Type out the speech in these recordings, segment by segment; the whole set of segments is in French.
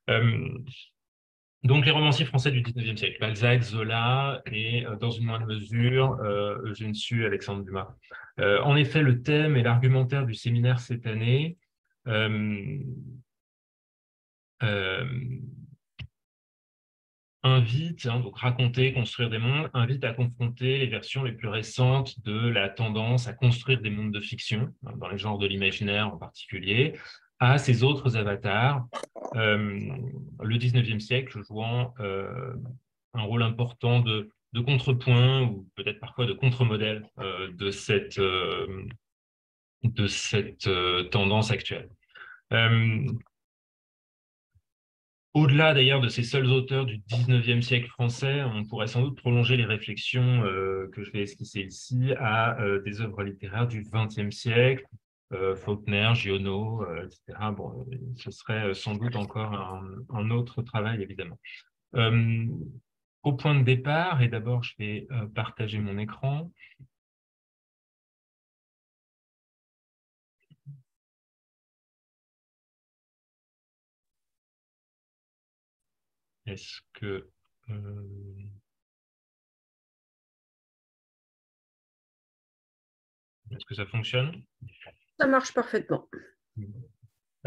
Euh, donc, les romanciers français du 19e siècle, Balzac, Zola et, dans une moindre mesure, Eugène Sue, Alexandre Dumas. En effet, le thème et l'argumentaire du séminaire cette année euh, euh, invite, hein, donc raconter, construire des mondes, invite à confronter les versions les plus récentes de la tendance à construire des mondes de fiction, hein, dans les genres de l'imaginaire en particulier, à ces autres avatars, le 19e siècle jouant un rôle important de contrepoint ou peut-être parfois de contre-modèle de cette tendance actuelle. Euh, Au-delà d'ailleurs de ces seuls auteurs du 19e siècle français, on pourrait sans doute prolonger les réflexions que je vais esquisser ici à des œuvres littéraires du 20e siècle, Faulkner, Giono, etc. Bon, ce serait sans doute encore un autre travail, évidemment. Euh, Au point de départ, et d'abord je vais partager mon écran. Est-ce que, euh, est-ce que ça fonctionne? Ça marche parfaitement.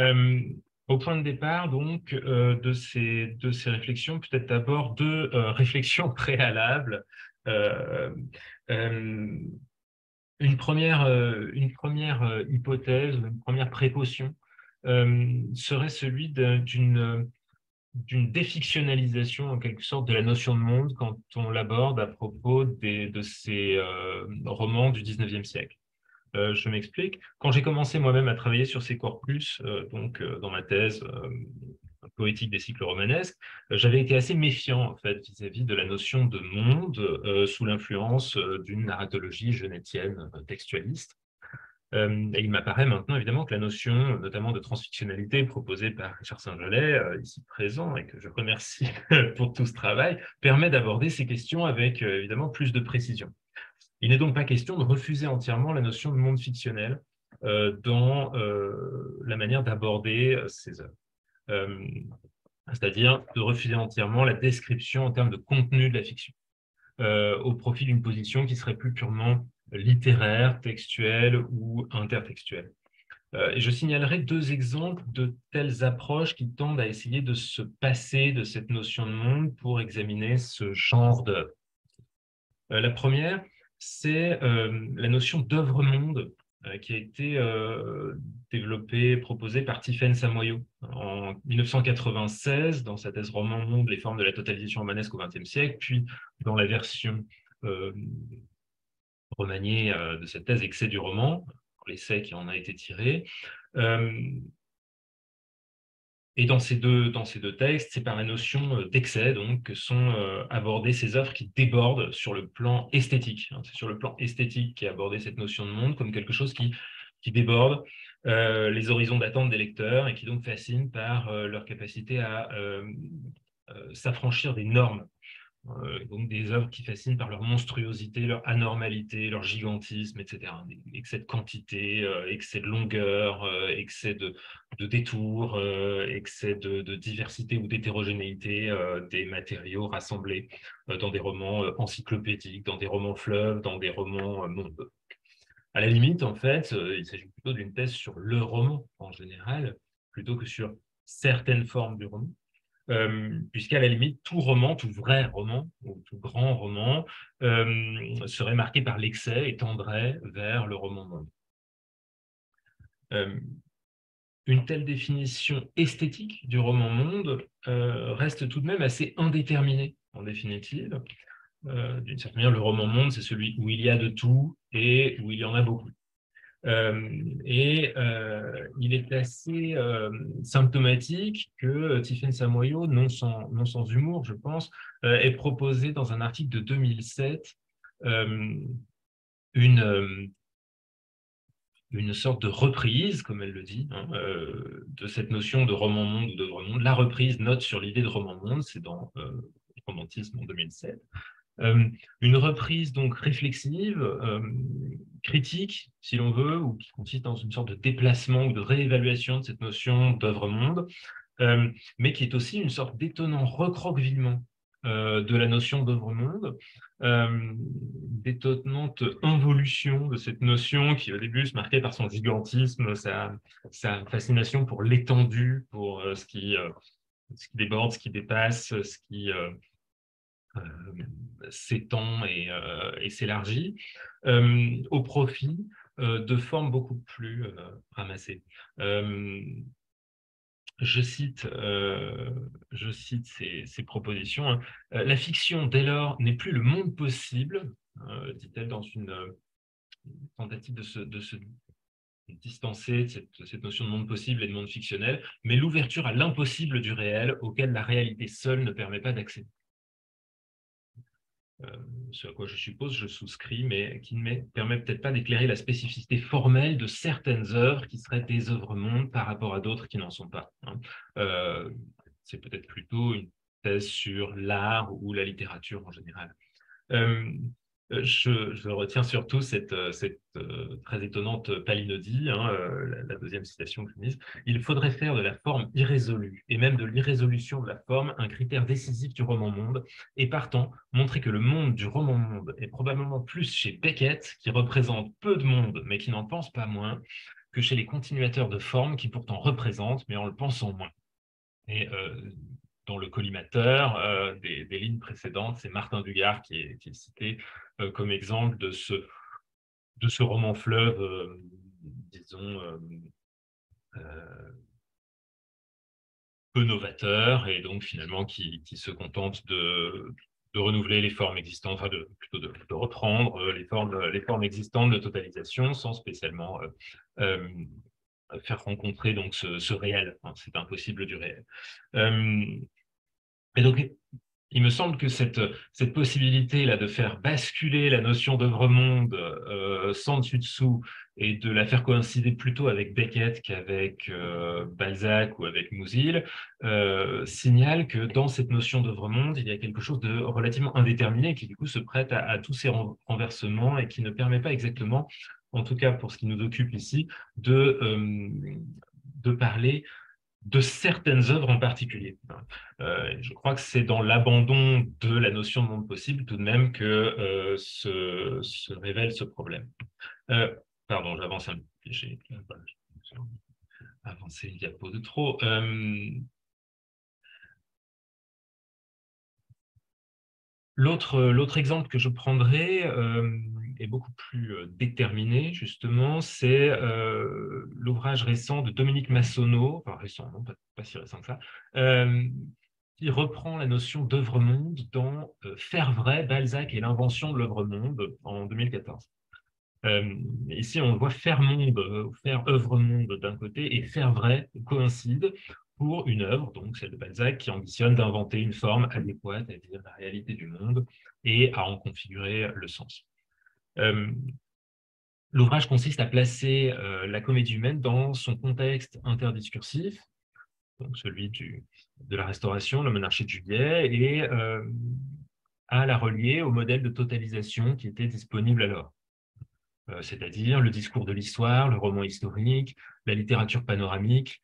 Euh, Au point de départ, donc, de ces réflexions, peut-être d'abord deux réflexions préalables. Euh, euh, une première hypothèse, une première précaution serait celui d'une défictionnalisation, en quelque sorte, de la notion de monde quand on l'aborde à propos de ces romans du 19e siècle. Je m'explique. Quand j'ai commencé moi-même à travailler sur ces corpus, dans ma thèse poétique des cycles romanesques, j'avais été assez méfiant en fait vis-à-vis de la notion de monde sous l'influence d'une narratologie genetienne textualiste. Et il m'apparaît maintenant évidemment que la notion, notamment de transfictionnalité proposée par Richard Saint-Gelais, ici présent, et que je remercie pour tout ce travail, permet d'aborder ces questions avec évidemment plus de précision. Il n'est donc pas question de refuser entièrement la notion de monde fictionnel dans la manière d'aborder ces œuvres. Euh, C'est-à-dire de refuser entièrement la description en termes de contenu de la fiction, au profit d'une position qui serait plus purement littéraire, textuelle ou intertextuelle. Et je signalerai deux exemples de telles approches qui tendent à essayer de se passer de cette notion de monde pour examiner ce genre d'œuvre. La première, c'est la notion d'œuvre-monde qui a été développée, proposée par Tiffaine Samoyo en 1996 dans sa thèse Roman Monde, les formes de la totalisation romanesque au XXe siècle, puis dans la version euh, remaniée de cette thèse Excès du roman, l'essai qui en a été tiré. Euh, et dans ces deux textes, c'est par la notion d'excès donc, que sont abordées ces œuvres qui débordent sur le plan esthétique. C'est sur le plan esthétique qu'est abordée cette notion de monde comme quelque chose qui déborde les horizons d'attente des lecteurs et qui donc fascine par leur capacité à s'affranchir des normes, donc des œuvres qui fascinent par leur monstruosité, leur anormalité, leur gigantisme, etc. Excès de quantité, excès de longueur, excès de détours, excès de diversité ou d'hétérogénéité des matériaux rassemblés dans des romans encyclopédiques, dans des romans fleuves, dans des romans mondes. À la limite, en fait, il s'agit plutôt d'une thèse sur le roman en général, plutôt que sur certaines formes du roman puisqu'à la limite, tout roman, tout vrai roman, ou tout grand roman, serait marqué par l'excès et tendrait vers le roman monde. Euh, une telle définition esthétique du roman monde reste tout de même assez indéterminée, en définitive. D'une certaine manière, le roman monde, c'est celui où il y a de tout et où il y en a beaucoup. Il est assez symptomatique que Tiffaine Samoyo, non sans humour, je pense, ait proposé dans un article de 2007 euh, une, euh, une sorte de reprise, comme elle le dit, hein, de cette notion de roman-monde ou d'œuvre-monde. La reprise note sur l'idée de roman-monde, c'est dans Romantisme en 2007. Euh, une reprise donc réflexive, critique, si l'on veut, ou qui consiste dans une sorte de déplacement ou de réévaluation de cette notion d'œuvre-monde, mais qui est aussi une sorte d'étonnant recroquevillement de la notion d'œuvre-monde, d'étonnante involution de cette notion qui, au début, se marquait par son gigantisme, sa fascination pour l'étendue, pour ce qui déborde, ce qui dépasse, ce qui s'étend et s'élargit, au profit de formes beaucoup plus ramassées. Je cite ces propositions, hein. La fiction, dès lors, n'est plus le monde possible, dit-elle dans une tentative de se distancer de cette notion de monde possible et de monde fictionnel, mais l'ouverture à l'impossible du réel auquel la réalité seule ne permet pas d'accéder. Ce à quoi je suppose, je souscris, mais qui ne permet peut-être pas d'éclairer la spécificité formelle de certaines œuvres qui seraient des œuvres-mondes par rapport à d'autres qui n'en sont pas, hein. C'est peut-être plutôt une thèse sur l'art ou la littérature en général. Je retiens surtout cette très étonnante palinodie, hein, la deuxième citation que je lis. Il faudrait faire de la forme irrésolue, et même de l'irrésolution de la forme, un critère décisif du roman-monde, et partant, montrer que le monde du roman-monde est probablement plus chez Beckett, qui représente peu de monde, mais qui n'en pense pas moins, que chez les continuateurs de forme, qui pourtant représentent, mais en le pensant moins. Et dans le collimateur des lignes précédentes, c'est Martin Dugard qui est cité comme exemple de ce roman fleuve, disons, peu novateur, et donc finalement qui se contente de renouveler les formes existantes, enfin plutôt de reprendre les formes existantes de totalisation sans spécialement faire rencontrer donc ce réel, hein, c'est impossible du réel. Et donc, il me semble que cette possibilité-là de faire basculer la notion d'œuvre-monde sans dessus-dessous et de la faire coïncider plutôt avec Beckett qu'avec Balzac ou avec Musil signale que dans cette notion d'œuvre-monde, il y a quelque chose de relativement indéterminé qui du coup se prête à tous ces renversements et qui ne permet pas exactement, en tout cas pour ce qui nous occupe ici, de parler de certaines œuvres en particulier. Je crois que c'est dans l'abandon de la notion de monde possible tout de même que se révèle ce problème. Pardon, j'avance un peu. J'ai avancé une diapo de trop. L'autre exemple que je prendrai est beaucoup plus déterminé, justement, c'est l'ouvrage récent de Dominique Massonneau, enfin récent, non, pas si récent que ça, qui reprend la notion d'œuvre-monde dans Faire vrai, Balzac et l'invention de l'œuvre-monde en 2014. Ici, on voit faire monde, faire œuvre-monde d'un côté et faire vrai coïncide pour une œuvre, donc celle de Balzac, qui ambitionne d'inventer une forme adéquate à dire la réalité du monde et à en configurer le sens. L'ouvrage consiste à placer la comédie humaine dans son contexte interdiscursif, donc celui de la Restauration, la monarchie de Juillet, et à la relier au modèle de totalisation qui était disponible alors. C'est-à-dire le discours de l'histoire, le roman historique, la littérature panoramique,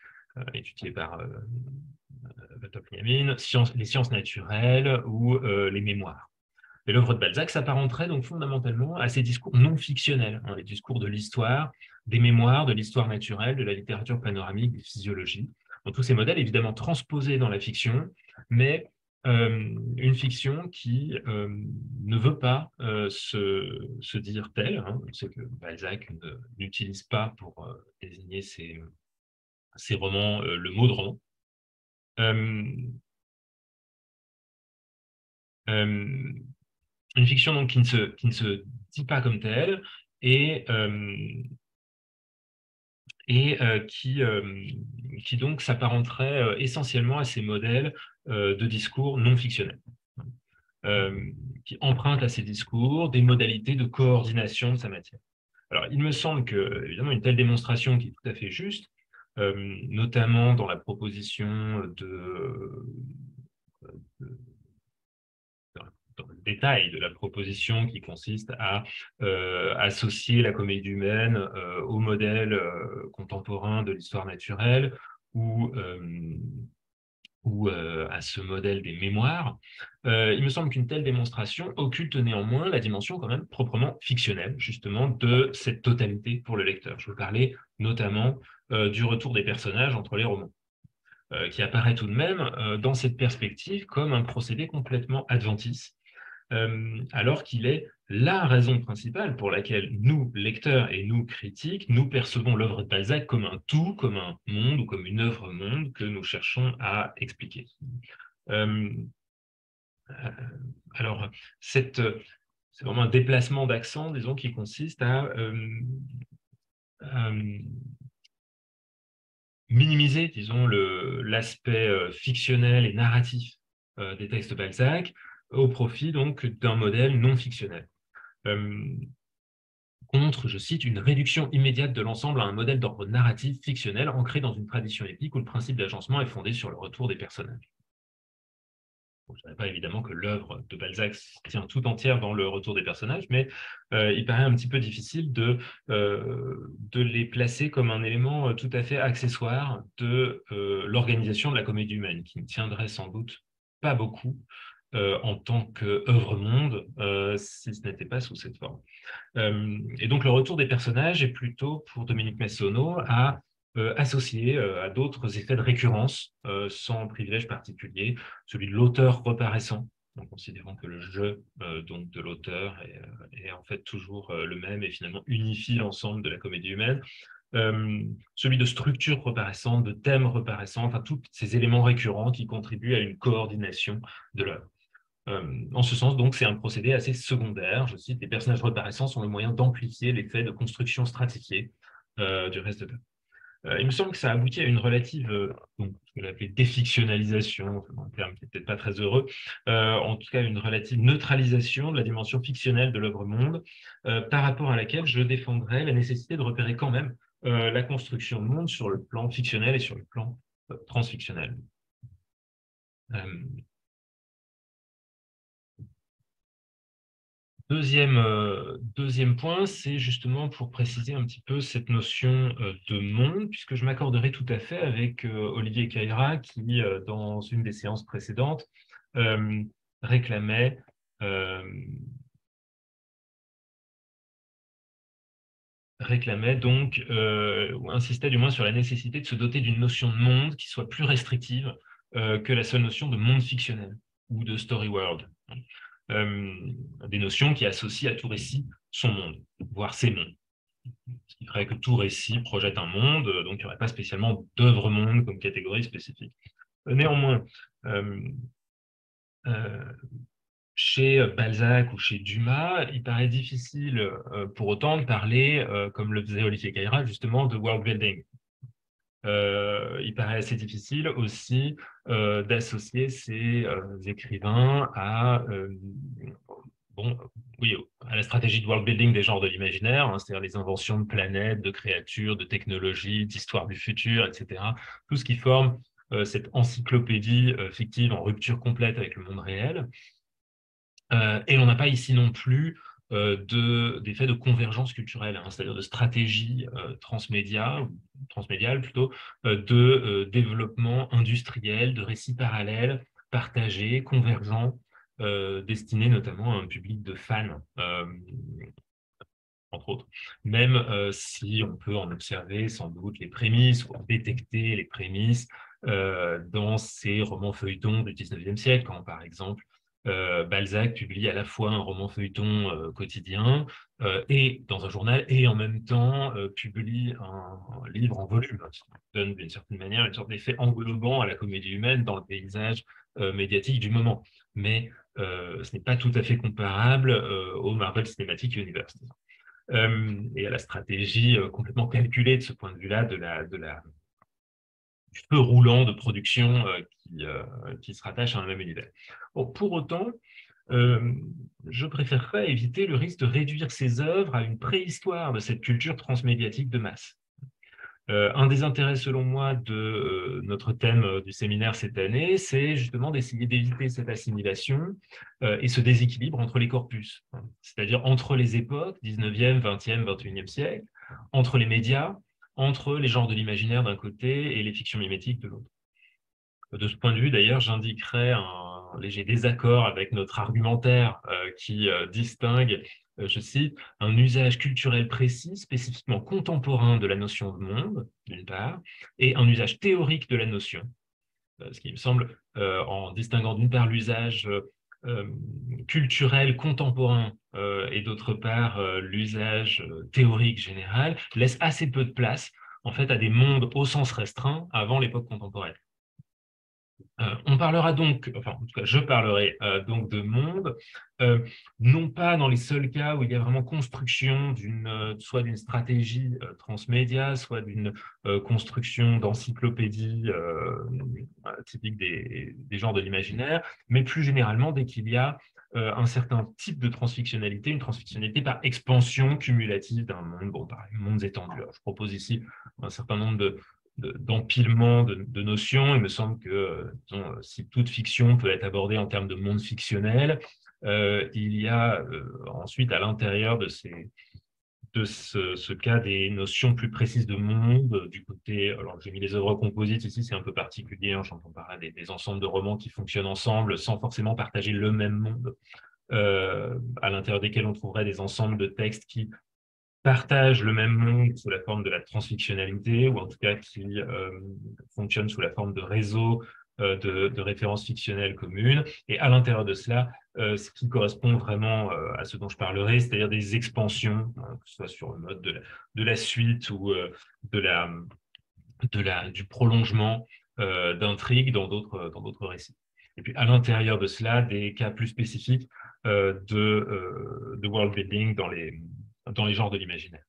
étudiée par Benyamin, les sciences naturelles ou les mémoires. Et l'œuvre de Balzac s'apparenterait donc fondamentalement à ces discours non fictionnels, hein, les discours de l'histoire, des mémoires, de l'histoire naturelle, de la littérature panoramique, des physiologies. Donc, tous ces modèles évidemment transposés dans la fiction, mais une fiction qui ne veut pas se dire telle, hein. On sait que Balzac n'utilise pas pour désigner ses romans le mot de roman. Une fiction donc qui ne se dit pas comme telle et qui donc s'apparenterait essentiellement à ces modèles de discours non fictionnels, qui empruntent à ces discours des modalités de coordination de sa matière. Alors, il me semble que, évidemment, une telle démonstration qui est tout à fait juste, notamment dans la proposition dans le détail de la proposition qui consiste à associer la comédie humaine au modèle contemporain de l'histoire naturelle ou ou à ce modèle des mémoires, il me semble qu'une telle démonstration occulte néanmoins la dimension quand même proprement fictionnelle, justement, de cette totalité pour le lecteur. Je veux parler notamment du retour des personnages entre les romans, qui apparaît tout de même dans cette perspective comme un procédé complètement adventice, alors qu'il est la raison principale pour laquelle nous, lecteurs et nous, critiques, nous percevons l'œuvre de Balzac comme un tout, comme un monde ou comme une œuvre-monde que nous cherchons à expliquer. Euh, alors, c'est vraiment un déplacement d'accent, disons, qui consiste à minimiser, disons, l'aspect fictionnel et narratif des textes de Balzac au profit donc d'un modèle non fictionnel. Contre, je cite, une réduction immédiate de l'ensemble à un modèle d'ordre narratif fictionnel ancré dans une tradition épique où le principe d'agencement est fondé sur le retour des personnages. Bon, je ne dirais pas évidemment que l'œuvre de Balzac tient tout entière dans le retour des personnages, mais il paraît un petit peu difficile de les placer comme un élément tout à fait accessoire de l'organisation de la comédie humaine, qui ne tiendrait sans doute pas beaucoup en tant qu'œuvre-monde, si ce n'était pas sous cette forme. Et donc, le retour des personnages est plutôt, pour Dominique Messonneau, à associer à d'autres effets de récurrence, sans privilège particulier, celui de l'auteur reparaissant, en considérant que le jeu donc de l'auteur est en fait toujours le même et finalement unifie l'ensemble de la comédie humaine. Celui de structure reparaissante, de thème reparaissant, enfin tous ces éléments récurrents qui contribuent à une coordination de l'œuvre. En ce sens, donc, c'est un procédé assez secondaire. Je cite, les personnages reparaissants sont le moyen d'amplifier l'effet de construction stratifiée du reste de l'œuvre. Il me semble que ça aboutit à une relative, donc, ce que j'appelle défictionnalisation, un terme qui n'est peut-être pas très heureux, en tout cas une relative neutralisation de la dimension fictionnelle de l'œuvre-monde, par rapport à laquelle je défendrais la nécessité de repérer quand même la construction de monde sur le plan fictionnel et sur le plan transfictionnel. Deuxième point, c'est justement pour préciser un petit peu cette notion de monde, puisque je m'accorderai tout à fait avec Olivier Caïra qui, dans une des séances précédentes, réclamait, donc, ou insistait du moins sur la nécessité de se doter d'une notion de monde qui soit plus restrictive que la seule notion de monde fictionnel ou de story world. Des notions qui associent à tout récit son monde, voire ses mondes. Ce qui ferait que tout récit projette un monde, donc il n'y aurait pas spécialement d'œuvre-monde comme catégorie spécifique. Néanmoins, chez Balzac ou chez Dumas, il paraît difficile pour autant de parler, comme le faisait Olivier Caïra, justement de world building. Il paraît assez difficile aussi d'associer ces écrivains à oui, à la stratégie de world building des genres de l'imaginaire, hein, c'est-à-dire les inventions de planètes, de créatures, de technologies, d'histoire du futur, etc. Tout ce qui forme cette encyclopédie fictive en rupture complète avec le monde réel. Et l'on n'a pas ici non plus d'effet de convergence culturelle, hein, c'est-à-dire de stratégie transmédiale plutôt, de développement industriel, de récits parallèles, partagés, convergents, destinés notamment à un public de fans, entre autres. Même si on peut en observer sans doute les prémices, ou détecter les prémices dans ces romans feuilletons du 19e siècle, quand par exemple Balzac publie à la fois un roman feuilleton quotidien et dans un journal, et en même temps publie un livre en volume, ce qui donne d'une certaine manière une sorte d'effet englobant à la comédie humaine dans le paysage médiatique du moment. Mais ce n'est pas tout à fait comparable au Marvel Cinematic Universe. Et à la stratégie complètement calculée de ce point de vue-là du feu roulant de production qui se rattache à un même univers. Bon, pour autant, je préférerais éviter le risque de réduire ces œuvres à une préhistoire de cette culture transmédiatique de masse. Un des intérêts, selon moi, de notre thème du séminaire cette année, c'est justement d'essayer d'éviter cette assimilation et ce déséquilibre entre les corpus, hein, c'est-à-dire entre les époques, 19e, 20e, 21e siècle, entre les médias, entre les genres de l'imaginaire d'un côté et les fictions mimétiques de l'autre. De ce point de vue, d'ailleurs, j'indiquerai un léger désaccord avec notre argumentaire qui distingue, je cite, un usage culturel précis, spécifiquement contemporain de la notion de monde, d'une part, et un usage théorique de la notion. Ce qui me semble, en distinguant d'une part l'usage culturel contemporain et d'autre part l'usage théorique général, laisse assez peu de place en fait à des mondes au sens restreint avant l'époque contemporaine. On parlera donc, enfin en tout cas je parlerai donc de monde, non pas dans les seuls cas où il y a vraiment construction soit d'une stratégie transmédia, soit d'une construction d'encyclopédie typique des genres de l'imaginaire, mais plus généralement dès qu'il y a un certain type de transfictionnalité, une transfictionnalité par expansion cumulative d'un monde, bon, par mondes étendus. Alors, je propose ici un certain nombre d'empilement de notions. Il me semble que si toute fiction peut être abordée en termes de monde fictionnel, il y a ensuite à l'intérieur de ce cas des notions plus précises de monde du côté, alors j'ai mis les œuvres composites ici, c'est un peu particulier, hein, j'entends parler des ensembles de romans qui fonctionnent ensemble sans forcément partager le même monde, à l'intérieur desquels on trouverait des ensembles de textes qui partagent le même monde sous la forme de la transfictionnalité, ou en tout cas qui fonctionnent sous la forme de réseaux de références fictionnelles communes. Et à l'intérieur de cela, ce qui correspond vraiment à ce dont je parlerai, c'est-à-dire des expansions, hein, que ce soit sur le mode de la suite ou du prolongement d'intrigues dans d'autres récits. Et puis à l'intérieur de cela, des cas plus spécifiques de world building dans les genres de l'imaginaire.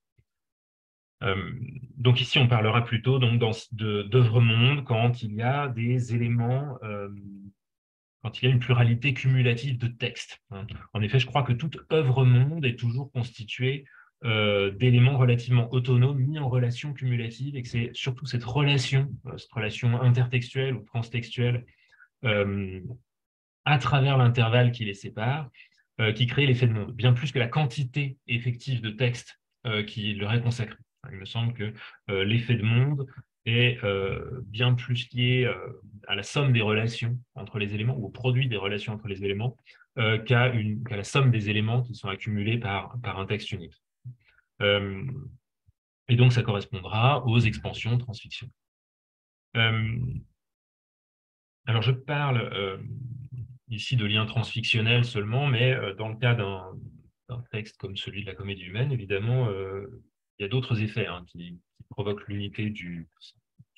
Donc ici, on parlera plutôt d'œuvre-monde quand il y a des éléments, quand il y a une pluralité cumulative de textes. Hein. En effet, je crois que toute œuvre-monde est toujours constituée d'éléments relativement autonomes mis en relation cumulative et que c'est surtout cette relation intertextuelle ou transtextuelle à travers l'intervalle qui les sépare, qui crée l'effet de monde, bien plus que la quantité effective de texte qui leur est consacrée. Il me semble que l'effet de monde est bien plus lié à la somme des relations entre les éléments, ou au produit des relations entre les éléments, qu'à la somme des éléments qui sont accumulés par un texte unique. Et donc, ça correspondra aux expansions transfiction. Alors, je parle ici de liens transfictionnels seulement, mais dans le cas d'un texte comme celui de la comédie humaine, évidemment, il y a d'autres effets qui provoquent l'unité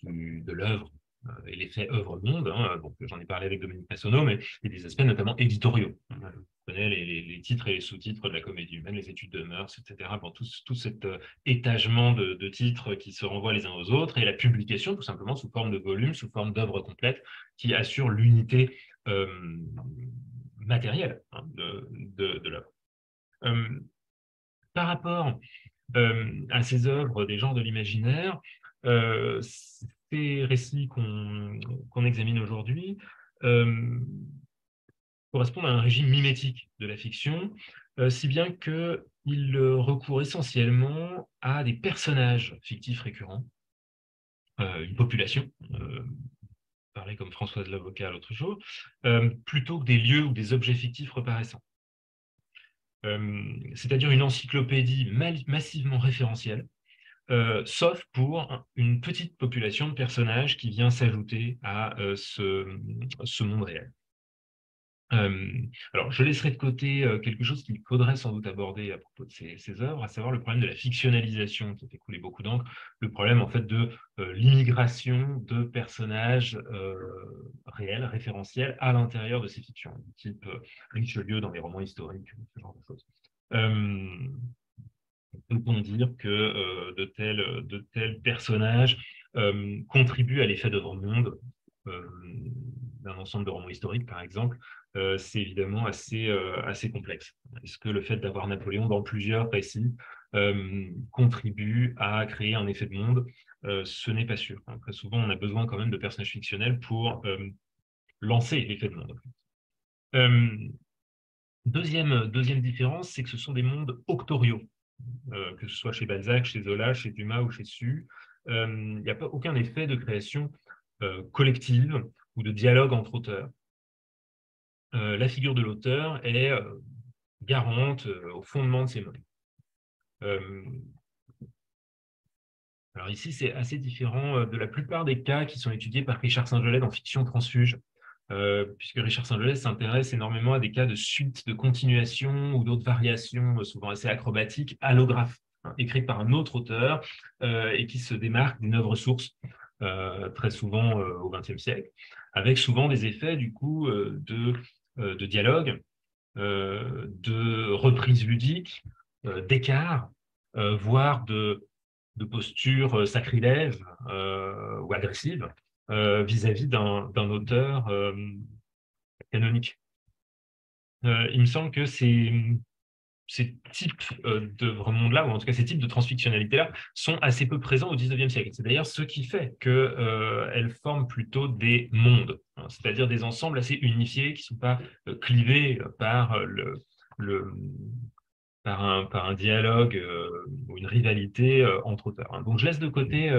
de l'œuvre et l'effet œuvre-monde. Hein, donc, j'en ai parlé avec Dominique Massonneau, mais il y a des aspects notamment éditoriaux. Vous connaissez les titres et les sous-titres de la comédie humaine, les études de mœurs, etc. Bon, tout cet étagement de titres qui se renvoient les uns aux autres, et la publication, tout simplement, sous forme de volume, sous forme d'œuvre complète, qui assure l'unité matérielle de l'œuvre. Par rapport à ces œuvres des genres de l'imaginaire, ces récits qu'on examine aujourd'hui correspondent à un régime mimétique de la fiction, si bien qu'ils recourent essentiellement à des personnages fictifs récurrents, une population, parler comme Françoise Lavocat l'autre jour, plutôt que des lieux ou des objets fictifs reparaissants. C'est-à-dire une encyclopédie massivement référentielle, sauf pour une petite population de personnages qui vient s'ajouter à ce monde réel. Alors, je laisserai de côté quelque chose qu'il faudrait sans doute aborder à propos de ces œuvres, à savoir le problème de la fictionnalisation qui fait couler beaucoup d'encre, le problème en fait de l'immigration de personnages réels, référentiels, à l'intérieur de ces fictions, type Richelieu dans les romans historiques, ce genre de choses. Peut-on dire que de tels personnages contribuent à l'effet d'œuvre-monde d'un ensemble de romans historiques, par exemple, c'est évidemment assez complexe. Est-ce que le fait d'avoir Napoléon dans plusieurs récits contribue à créer un effet de monde? Ce n'est pas sûr. Très souvent, on a besoin quand même de personnages fictionnels pour lancer l'effet de monde. Deuxième différence, c'est que ce sont des mondes octoriaux, que ce soit chez Balzac, chez Zola, chez Dumas ou chez Su. Il n'y a pas aucun effet de création collective ou de dialogue entre auteurs, la figure de l'auteur est garante au fondement de ces mots. Alors ici, c'est assez différent de la plupart des cas qui sont étudiés par Richard Saint-Gelais dans Fiction transfuge, puisque Richard Saint-Gelais s'intéresse énormément à des cas de suite, de continuation ou d'autres variations, souvent assez acrobatiques, allographes, hein, écrites par un autre auteur et qui se démarquent d'une œuvre source, très souvent au XXe siècle, avec souvent des effets du coup de dialogue, de reprise ludique, d'écart, voire de posture sacrilège ou agressive vis-à-vis d'un auteur canonique. Il me semble que ces types d'œuvres monde-là, ou en tout cas ces types de transfictionnalité-là, sont assez peu présents au XIXe siècle. C'est d'ailleurs ce qui fait qu'elles forment plutôt des mondes, hein, c'est-à-dire des ensembles assez unifiés qui ne sont pas clivés par par un dialogue ou une rivalité entre auteurs, hein. Donc, je laisse de côté,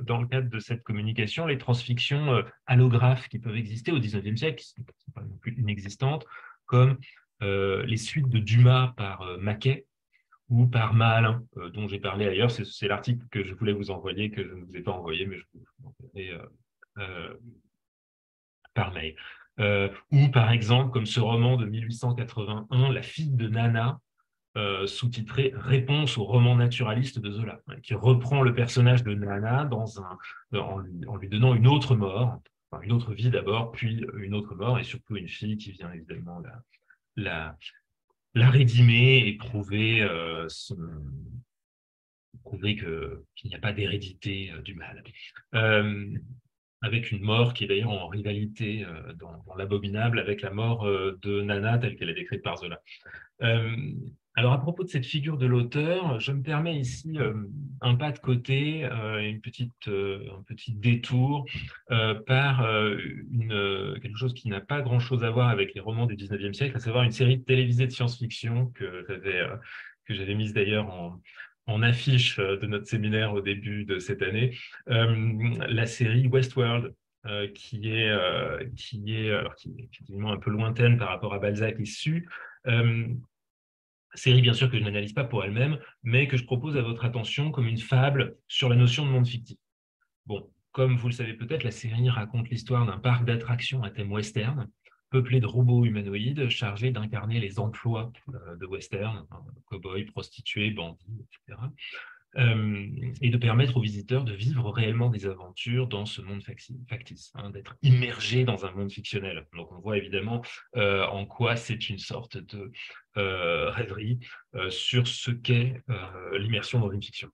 dans le cadre de cette communication, les transfictions allographes qui peuvent exister au XIXe siècle, qui ne sont pas non plus inexistantes, comme les suites de Dumas par Maquet ou par Mahalin, dont j'ai parlé ailleurs. C'est l'article que je voulais vous envoyer, que je ne vous ai pas envoyé, mais je vous l'enverrai par mail. Ou par exemple, comme ce roman de 1881, La fille de Nana, sous-titré Réponse au roman naturaliste de Zola, hein, qui reprend le personnage de Nana en lui donnant une autre mort, enfin, une autre vie d'abord, puis une autre mort, et surtout une fille qui vient évidemment la, la rédimer et prouver qu'il n'y a pas d'hérédité du mal. Avec une mort qui est d'ailleurs en rivalité dans l'Abominable avec la mort de Nana telle qu'elle est décrite par Zola. Alors, à propos de cette figure de l'auteur, je me permets ici un pas de côté, un petit détour par quelque chose qui n'a pas grand-chose à voir avec les romans du 19e siècle, à savoir une série télévisée de science-fiction que j'avais mise d'ailleurs en affiche de notre séminaire au début de cette année, la série Westworld, qui est effectivement un peu lointaine par rapport à Balzac issu. Série, bien sûr, que je n'analyse pas pour elle-même, mais que je propose à votre attention comme une fable sur la notion de monde fictif. Bon, comme vous le savez peut-être, la série raconte l'histoire d'un parc d'attractions à thème western, peuplé de robots humanoïdes chargés d'incarner les emplois de western, hein, cow-boys, prostituées, bandits, etc. Et de permettre aux visiteurs de vivre réellement des aventures dans ce monde factice, hein, d'être immergés dans un monde fictionnel. Donc on voit évidemment en quoi c'est une sorte de rêverie sur ce qu'est l'immersion dans une fiction.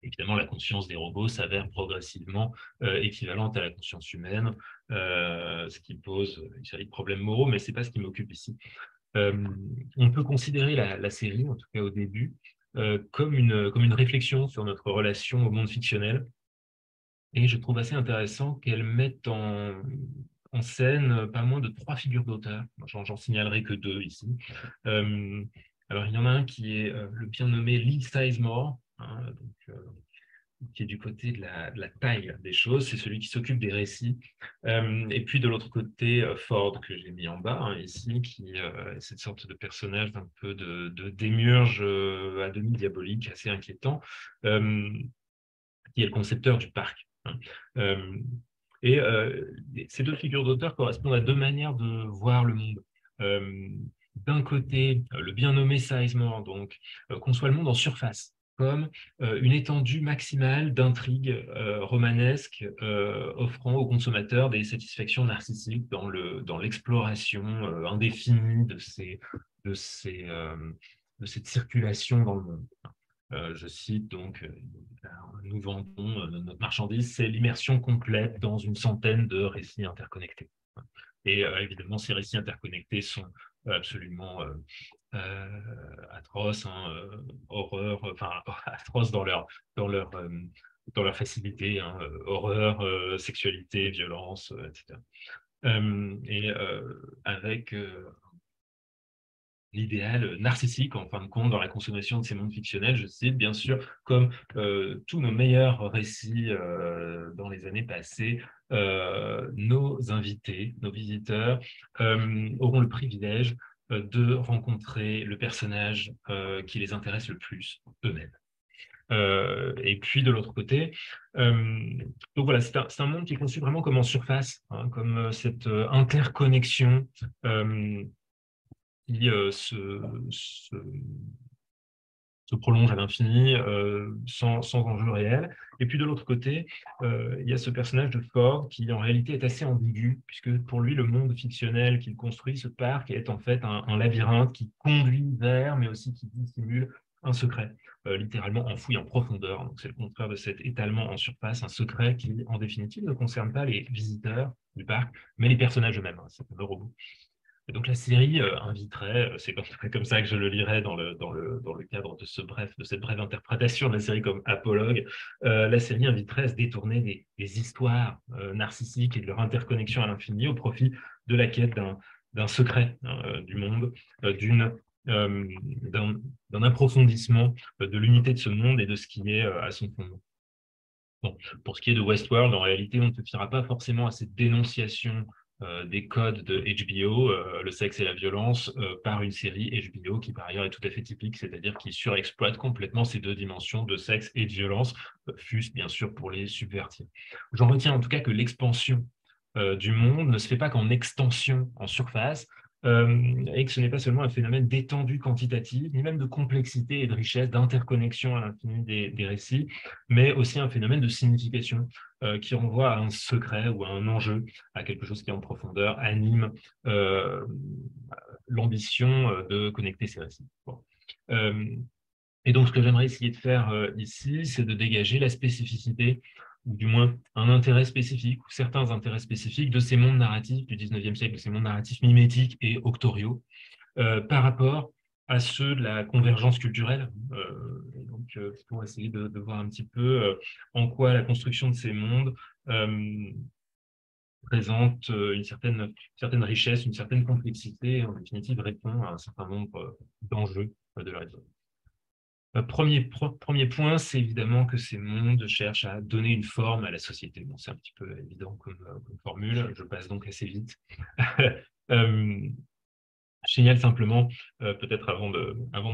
Évidemment, la conscience des robots s'avère progressivement équivalente à la conscience humaine, ce qui pose une série de problèmes moraux, mais ce n'est pas ce qui m'occupe ici. On peut considérer la série, en tout cas au début, comme une réflexion sur notre relation au monde fictionnel. Et je trouve assez intéressant qu'elle mette en scène pas moins de 3 figures d'auteurs. J'en signalerai que 2 ici. Alors, il y en a un qui est le bien nommé Lee Sizemore, hein, qui est du côté de la taille des choses, c'est celui qui s'occupe des récits. Et puis de l'autre côté, Ford, que j'ai mis en bas, hein, ici, qui est cette sorte de personnage un peu de démiurge à demi diabolique, assez inquiétant, qui est le concepteur du parc, hein. Et ces 2 figures d'auteurs correspondent à 2 manières de voir le monde. D'un côté, le bien nommé Sizemore, donc, conçoit le monde en surface, comme une étendue maximale d'intrigues romanesques offrant aux consommateurs des satisfactions narcissiques dans l'exploration indéfinie de cette circulation dans le monde. Je cite donc, nous vendons notre marchandise, c'est l'immersion complète dans une centaine de récits interconnectés. Et évidemment, ces récits interconnectés sont absolument atroces, hein, horreur, enfin atroces dans leur facilité, hein, horreur, sexualité, violence, etc. Et avec l'idéal narcissique, en fin de compte, dans la consommation de ces mondes fictionnels. Je cite, bien sûr, comme tous nos meilleurs récits dans les années passées, nos invités, nos visiteurs, auront le privilège de rencontrer le personnage qui les intéresse le plus eux-mêmes. Et puis de l'autre côté, donc voilà, c'est un monde qui est conçu vraiment comme en surface, hein, comme cette interconnexion qui se prolonge à l'infini sans enjeu réel. Et puis de l'autre côté, il y a ce personnage de Ford qui en réalité est assez ambigu, puisque pour lui, le monde fictionnel qu'il construit, ce parc, est en fait un labyrinthe qui conduit vers, mais aussi qui dissimule un secret, littéralement enfoui en profondeur. Donc c'est le contraire de cet étalement en surface, un secret qui, en définitive, ne concerne pas les visiteurs du parc, mais les personnages eux-mêmes, hein, c'est le robot. Et donc la série inviterait, c'est comme ça que je le lirais dans le cadre de cette brève interprétation de la série comme apologue, la série inviterait à se détourner des histoires narcissiques et de leur interconnexion à l'infini au profit de la quête d'un secret hein, du monde, euh, d'un d'un approfondissement de l'unité de ce monde et de ce qui est à son fondement. Bon, pour ce qui est de Westworld, en réalité, on ne se fiera pas forcément à cette dénonciation des codes de HBO, le sexe et la violence, par une série HBO qui, par ailleurs, est tout à fait typique, c'est-à-dire qui surexploite complètement ces deux dimensions de sexe et de violence, fût-ce bien sûr pour les subvertir. J'en retiens en tout cas que l'expansion du monde ne se fait pas qu'en extension en surface, et que ce n'est pas seulement un phénomène d'étendue quantitative, ni même de complexité et de richesse, d'interconnexion à l'infini des récits, mais aussi un phénomène de signification qui renvoie à un secret ou à un enjeu, à quelque chose qui en profondeur anime euh, l'ambition de connecter ces récits. Bon. Euh, et donc, ce que j'aimerais essayer de faire ici, c'est de dégager la spécificité, ou du moins un intérêt spécifique, ou certains intérêts spécifiques de ces mondes narratifs du 19e siècle, de ces mondes narratifs mimétiques et octoriaux, par rapport à ceux de la convergence culturelle. Donc, pour essayer de voir un petit peu en quoi la construction de ces mondes présente une certaine richesse, une certaine complexité, et en définitive répond à un certain nombre d'enjeux de la raison. Premier point, c'est évidemment que ces mondes cherchent à donner une forme à la société. Bon, c'est un petit peu évident comme formule, je passe donc assez vite. euh, je signale simplement, peut-être avant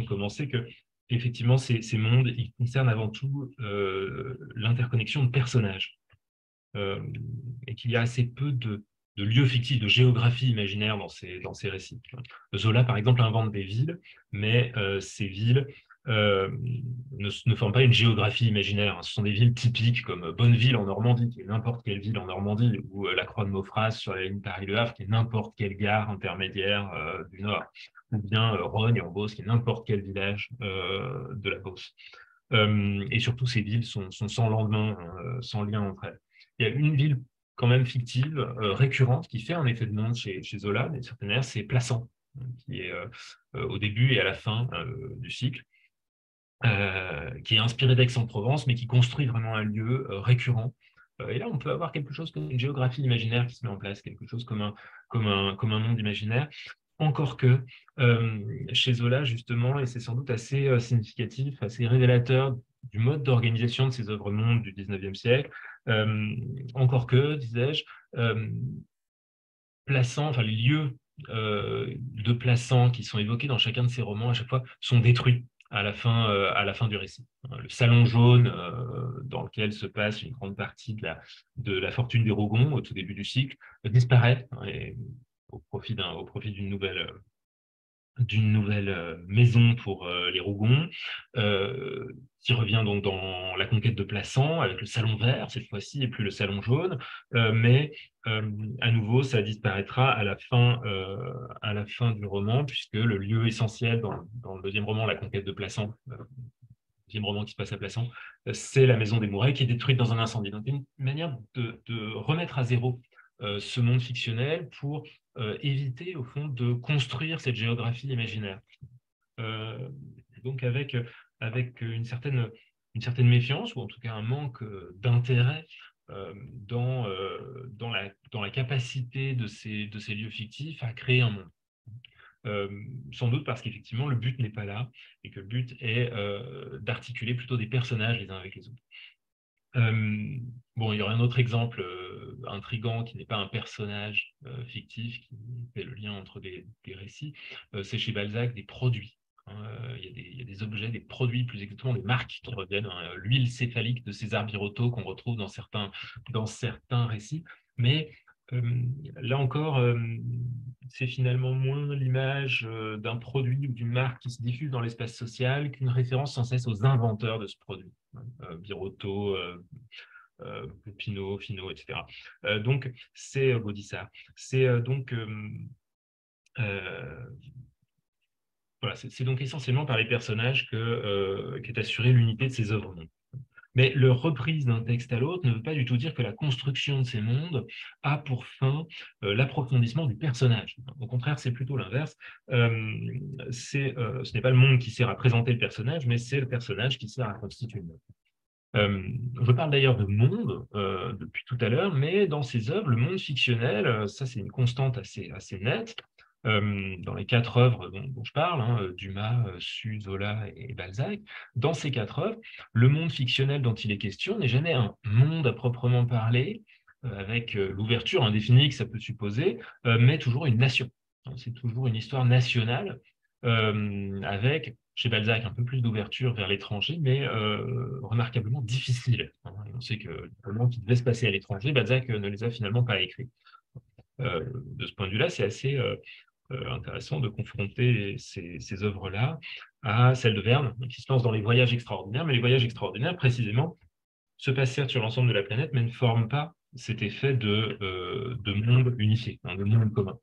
de commencer, que effectivement, ces mondes, ils concernent avant tout l'interconnexion de personnages. Et qu'il y a assez peu de lieux fictifs, de géographie imaginaire dans ces récits. Zola, par exemple, invente des villes, mais ces villes ne forment pas une géographie imaginaire. Ce sont des villes typiques comme Bonneville en Normandie, qui est n'importe quelle ville en Normandie, ou la Croix de Maufras sur la ligne Paris-Le Havre, qui est n'importe quelle gare intermédiaire du Nord, ou bien Rognes en Beauce, qui est n'importe quel village de la Beauce. Et surtout, ces villes sont sans lendemain, hein, sans lien entre elles. Il y a une ville quand même fictive, récurrente, qui fait un effet de monde chez Zola, d'une certaine manière, c'est Plassans, hein, qui est au début et à la fin du cycle, qui est inspiré d'Aix-en-Provence, mais qui construit vraiment un lieu récurrent. Et là, on peut avoir quelque chose comme une géographie imaginaire qui se met en place, quelque chose comme un monde imaginaire. Encore que chez Zola, justement, et c'est sans doute assez significatif, assez révélateur du mode d'organisation de ces œuvres-mondes du 19e siècle, encore que, disais-je, Plassans, enfin les lieux de Plassans qui sont évoqués dans chacun de ces romans, à chaque fois, sont détruits à la fin du récit. Le salon jaune, dans lequel se passe une grande partie de la fortune des Rougon au tout début du cycle, disparaît, hein, et au profit d'une nouvelle maison pour les Rougons, qui revient donc dans la conquête de Plassans, avec le salon vert cette fois-ci, et plus le salon jaune, mais à nouveau, ça disparaîtra à la fin du roman, puisque le lieu essentiel dans le deuxième roman, la conquête de Plassans, deuxième roman qui se passe à Plassans, c'est la maison des Mouret qui est détruite dans un incendie. Donc, une manière de remettre à zéro ce monde fictionnel pour éviter, au fond, de construire cette géographie imaginaire. Euh, donc, avec une certaine méfiance, ou en tout cas un manque d'intérêt dans la capacité de ces lieux fictifs à créer un monde. sans doute parce qu'effectivement, le but n'est pas là, et que le but est d'articuler plutôt des personnages les uns avec les autres. Bon, il y aurait un autre exemple intriguant qui n'est pas un personnage fictif, qui fait le lien entre des récits. C'est chez Balzac des produits. Il y a des objets, des produits, plus exactement des marques qui reviennent. L'huile céphalique de César Birotteau qu'on retrouve dans certains récits. Mais là encore, c'est finalement moins l'image d'un produit ou d'une marque qui se diffuse dans l'espace social qu'une référence sans cesse aux inventeurs de ce produit. Birotteau, Pinot, Finot, etc. Donc, c'est Gaudissart. C'est voilà, c'est donc essentiellement par les personnages qu'est assurée l'unité de ces œuvres. Mais leur reprise d'un texte à l'autre ne veut pas du tout dire que la construction de ces mondes a pour fin l'approfondissement du personnage. Au contraire, c'est plutôt l'inverse. Ce n'est pas le monde qui sert à présenter le personnage, mais c'est le personnage qui sert à constituer le monde. Je parle d'ailleurs de monde depuis tout à l'heure, mais dans ces œuvres, le monde fictionnel, ça c'est une constante assez nette. Dans les 4 œuvres dont je parle, hein, Dumas, Sue, Zola et Balzac, dans ces 4 œuvres, le monde fictionnel dont il est question n'est jamais un monde à proprement parler, avec l'ouverture indéfinie que ça peut supposer, mais toujours une nation. C'est toujours une histoire nationale, avec chez Balzac un peu plus d'ouverture vers l'étranger, mais remarquablement difficile. On sait que les romans qui devaient se passer à l'étranger, Balzac ne les a finalement pas écrits. De ce point de vue-là, c'est assez intéressant de confronter ces œuvres-là à celles de Verne, qui se lance dans les voyages extraordinaires, mais les voyages extraordinaires, précisément, se passent certes sur l'ensemble de la planète, mais ne forment pas cet effet de monde unifié, de monde commun.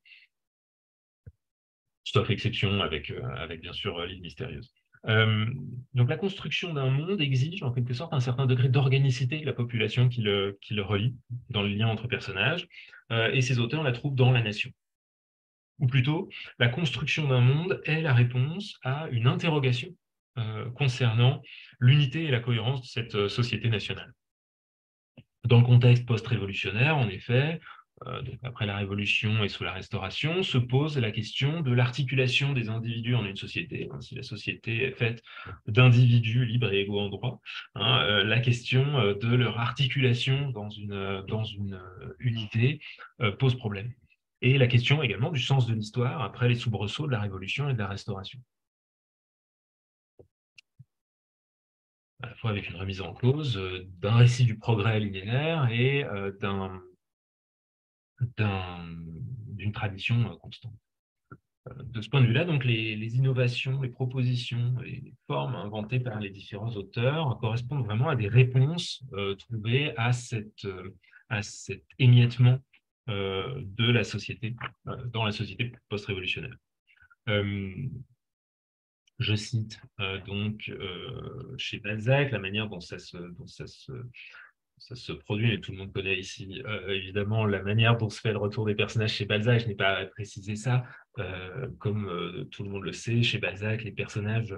Sauf exception avec bien sûr l'île mystérieuse. Donc la construction d'un monde exige en quelque sorte un certain degré d'organicité de la population qui le relie dans le lien entre personnages, et ces auteurs la trouvent dans la nation. Ou plutôt, la construction d'un monde est la réponse à une interrogation concernant l'unité et la cohérence de cette société nationale. Dans le contexte post-révolutionnaire, en effet, donc après la Révolution et sous la Restauration, se pose la question de l'articulation des individus en une société. Si la société est faite d'individus libres et égaux en droit, la question de leur articulation dans une unité pose problème. Et la question également du sens de l'histoire après les soubresauts de la Révolution et de la Restauration. À la fois avec une remise en cause d'un récit du progrès linéaire et d'une tradition constante. De ce point de vue-là, donc les innovations, les propositions, les formes inventées par les différents auteurs correspondent vraiment à des réponses trouvées à cet émiettement de la société, dans la société post-révolutionnaire. Je cite donc chez Balzac la manière dont ça se produit, et tout le monde connaît ici évidemment la manière dont se fait le retour des personnages chez Balzac. Je n'ai pas précisé ça, comme tout le monde le sait, chez Balzac, les personnages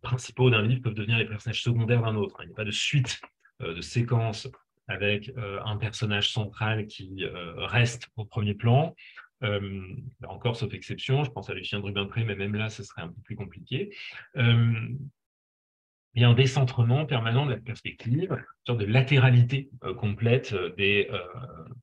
principaux d'un livre peuvent devenir les personnages secondaires d'un autre. Il n'y a pas de suite de séquence avec un personnage central qui reste au premier plan. Là encore, sauf exception, je pense à Lucien de Rubempré, mais même là, ce serait un peu plus compliqué. Il y a un décentrement permanent de la perspective, une sorte de latéralité complète des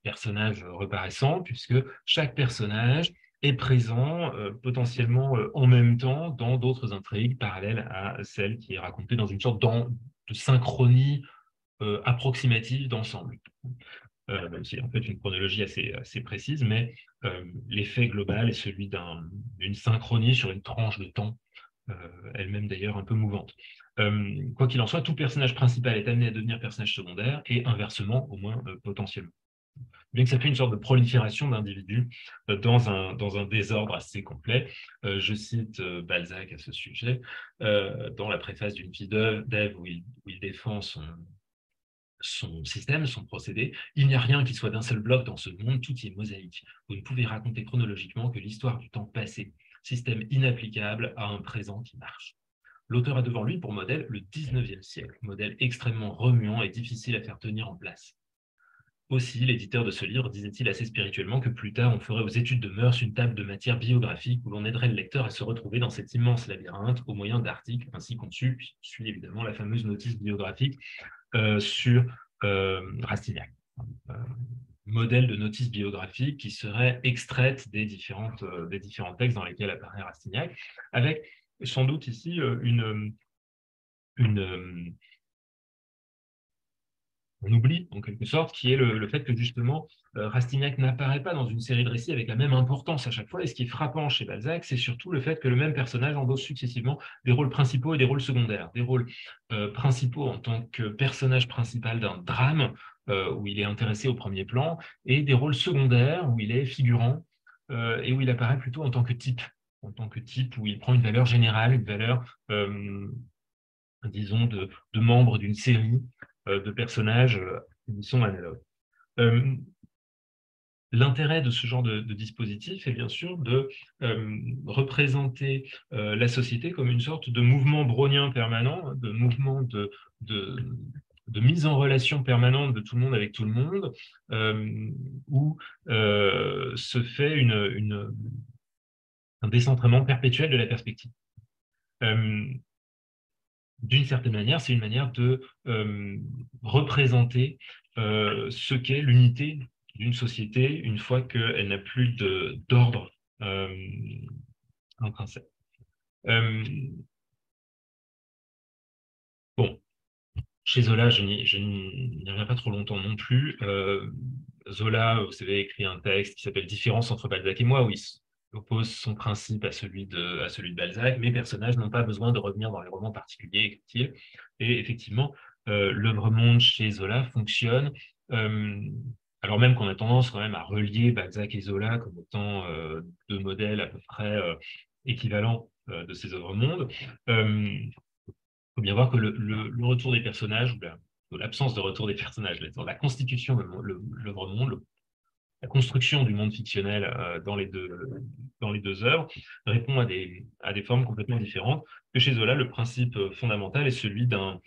personnages reparaissants, puisque chaque personnage est présent potentiellement en même temps dans d'autres intrigues parallèles à celle qui est racontée dans une sorte de synchronie approximative d'ensemble. Même s'il y a en fait une chronologie assez précise, mais l'effet global est celui d'une synchronie sur une tranche de temps, elle-même d'ailleurs un peu mouvante. Quoi qu'il en soit, tout personnage principal est amené à devenir personnage secondaire, et inversement, au moins potentiellement. Bien que ça fait une sorte de prolifération d'individus dans un désordre assez complet. Je cite Balzac à ce sujet, dans la préface d'une fille d'Ève, où il défend son système, son procédé. Il n'y a rien qui soit d'un seul bloc dans ce monde, tout y est mosaïque. Vous ne pouvez raconter chronologiquement que l'histoire du temps passé, système inapplicable à un présent qui marche. L'auteur a devant lui pour modèle le 19e siècle, modèle extrêmement remuant et difficile à faire tenir en place. Aussi, l'éditeur de ce livre disait-il assez spirituellement que plus tard, on ferait aux études de mœurs une table de matière biographique où l'on aiderait le lecteur à se retrouver dans cet immense labyrinthe au moyen d'articles ainsi conçus, puis suit évidemment la fameuse notice biographique sur Rastignac. Modèle de notice biographique qui serait extraite des différents textes dans lesquels apparaît Rastignac, avec sans doute ici on oublie en quelque sorte, qui est le fait que justement Rastignac n'apparaît pas dans une série de récits avec la même importance à chaque fois. Et ce qui est frappant chez Balzac, c'est surtout le fait que le même personnage endosse successivement des rôles principaux et des rôles secondaires. Des rôles principaux en tant que personnage principal d'un drame où il est intéressé au premier plan, et des rôles secondaires où il est figurant et où il apparaît plutôt en tant que type où il prend une valeur générale, une valeur, disons, de membre d'une série de personnages qui sont analogues. L'intérêt de ce genre de dispositif est bien sûr de représenter la société comme une sorte de mouvement brownien permanent, de mouvement de mise en relation permanente de tout le monde avec tout le monde, où se fait un décentrement perpétuel de la perspective. D'une certaine manière, c'est une manière de représenter ce qu'est l'unité d'une société une fois qu'elle n'a plus d'ordre intrinsèque. Bon, chez Zola, je n'y reviens pas trop longtemps non plus. Zola, vous savez, écrit un texte qui s'appelle Différence entre Balzac et moi, où il oppose son principe à celui de Balzac. Mes personnages n'ont pas besoin de revenir dans les romans particuliers, écrit-il. Et effectivement, l'œuvre-monde chez Zola fonctionne, alors même qu'on a tendance quand même à relier Balzac et Zola comme étant deux modèles à peu près équivalents de ces œuvres-mondes. Faut bien voir que le retour des personnages, ou l'absence de retour des personnages, la constitution de l'œuvre-monde, la construction du monde fictionnel dans les deux œuvres répond à des formes complètement différentes. Que chez Zola, le principe fondamental est celui d'un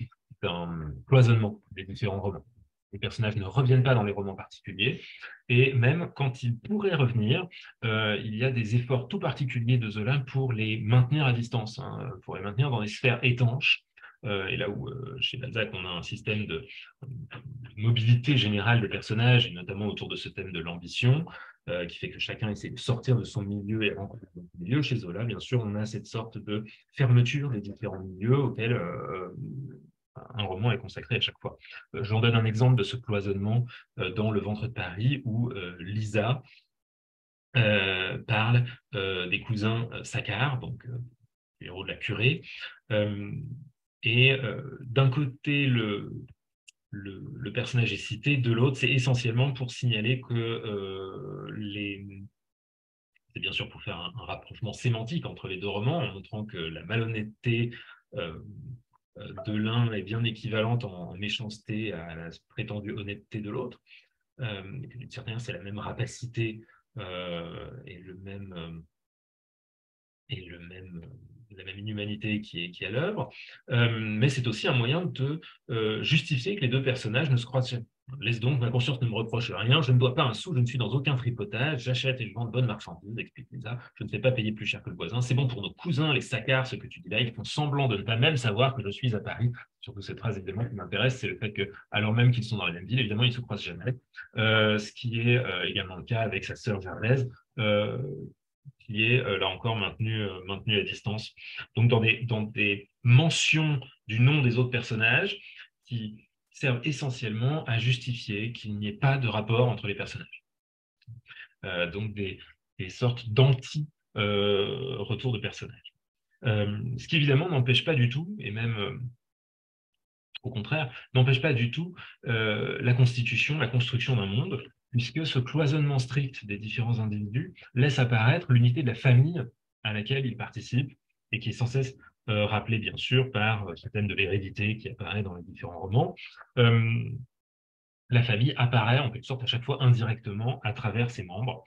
cloisonnement des différents romans. Les personnages ne reviennent pas dans les romans particuliers, et même quand ils pourraient revenir, il y a des efforts tout particuliers de Zola pour les maintenir à distance, hein, pour les maintenir dans des sphères étanches. Et là où chez Balzac, on a un système de mobilité générale des personnages, et notamment autour de ce thème de l'ambition, qui fait que chacun essaie de sortir de son milieu et rencontrer un milieu. Chez Zola, bien sûr, on a cette sorte de fermeture des différents milieux auxquels un roman est consacré à chaque fois. J'en donne un exemple de ce cloisonnement dans Le Ventre de Paris, où Lisa parle des cousins Saccard, donc les héros de la curée, et d'un côté, le personnage est cité, de l'autre, c'est essentiellement pour signaler que c'est bien sûr pour faire un rapprochement sémantique entre les deux romans, en montrant que la malhonnêteté de l'un est bien équivalente en méchanceté à la prétendue honnêteté de l'autre. D'une certaine manière, c'est la même rapacité et la même inhumanité qui est à l'œuvre, mais c'est aussi un moyen de justifier que les deux personnages ne se croisent jamais. Laisse donc, ma conscience ne me reproche rien, je ne dois pas un sou, je ne suis dans aucun tripotage, j'achète et je vends de bonnes marchandises, explique Lisa, je ne fais pas payer plus cher que le voisin, c'est bon pour nos cousins, les Saccard, ce que tu dis là, ils font semblant de ne pas même savoir que je suis à Paris. Surtout cette phrase, évidemment, qui m'intéresse, c'est le fait que, alors même qu'ils sont dans la même ville, évidemment, ils ne se croisent jamais, ce qui est également le cas avec sa sœur Gervaise, qui est là encore maintenu à distance. Donc dans des mentions du nom des autres personnages qui servent essentiellement à justifier qu'il n'y ait pas de rapport entre les personnages. Donc des sortes d'anti-retours de personnages. Ce qui évidemment n'empêche pas du tout, et même au contraire, n'empêche pas du tout la construction d'un monde, puisque ce cloisonnement strict des différents individus laisse apparaître l'unité de la famille à laquelle ils participent et qui est sans cesse rappelée, bien sûr, par ce thème de l'hérédité qui apparaît dans les différents romans. La famille apparaît en quelque sorte à chaque fois indirectement à travers ses membres.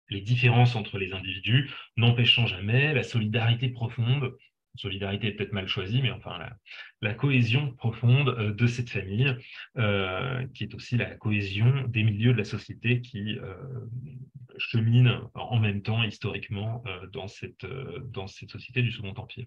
Les différences entre les individus n'empêchant jamais la solidarité profonde solidarité est peut-être mal choisie, mais enfin la cohésion profonde de cette famille, qui est aussi la cohésion des milieux de la société qui cheminent en même temps historiquement dans cette société du Second Empire.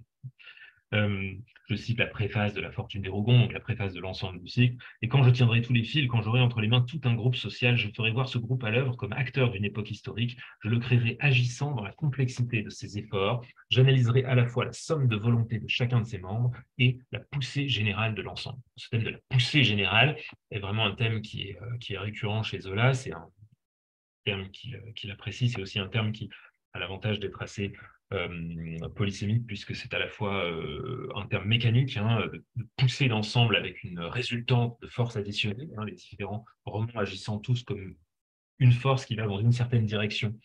Je cite la préface de La Fortune des Rogons, donc la préface de l'ensemble du cycle. Et quand je tiendrai tous les fils, quand j'aurai entre les mains tout un groupe social, je ferai voir ce groupe à l'œuvre comme acteur d'une époque historique. Je le créerai agissant dans la complexité de ses efforts. J'analyserai à la fois la somme de volonté de chacun de ses membres et la poussée générale de l'ensemble. Ce thème de la poussée générale est vraiment un thème qui est récurrent chez Zola. C'est un terme qu'il apprécie. C'est aussi un terme qui a l'avantage d'être assez polysémique, puisque c'est à la fois un terme mécanique, de pousser l'ensemble avec une résultante de force additionnelle, les différents romans agissant tous comme une force qui va dans une certaine direction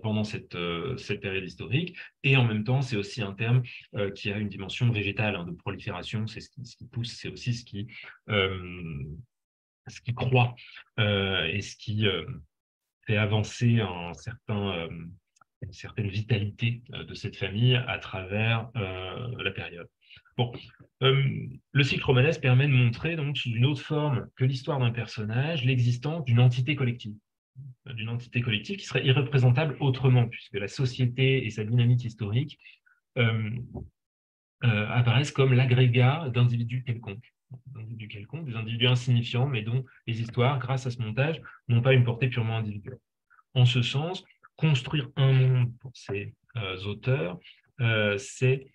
pendant cette période historique. Et en même temps, c'est aussi un terme qui a une dimension végétale, de prolifération. C'est ce qui pousse, c'est aussi ce qui croît et ce qui fait avancer une certaine vitalité de cette famille à travers la période. Bon, le cycle romanesque permet de montrer donc sous une autre forme que l'histoire d'un personnage l'existence d'une entité collective qui serait irreprésentable autrement, puisque la société et sa dynamique historique apparaissent comme l'agrégat d'individus quelconques, des individus insignifiants, mais dont les histoires, grâce à ce montage, n'ont pas une portée purement individuelle. En ce sens, construire un monde pour ces auteurs, c'est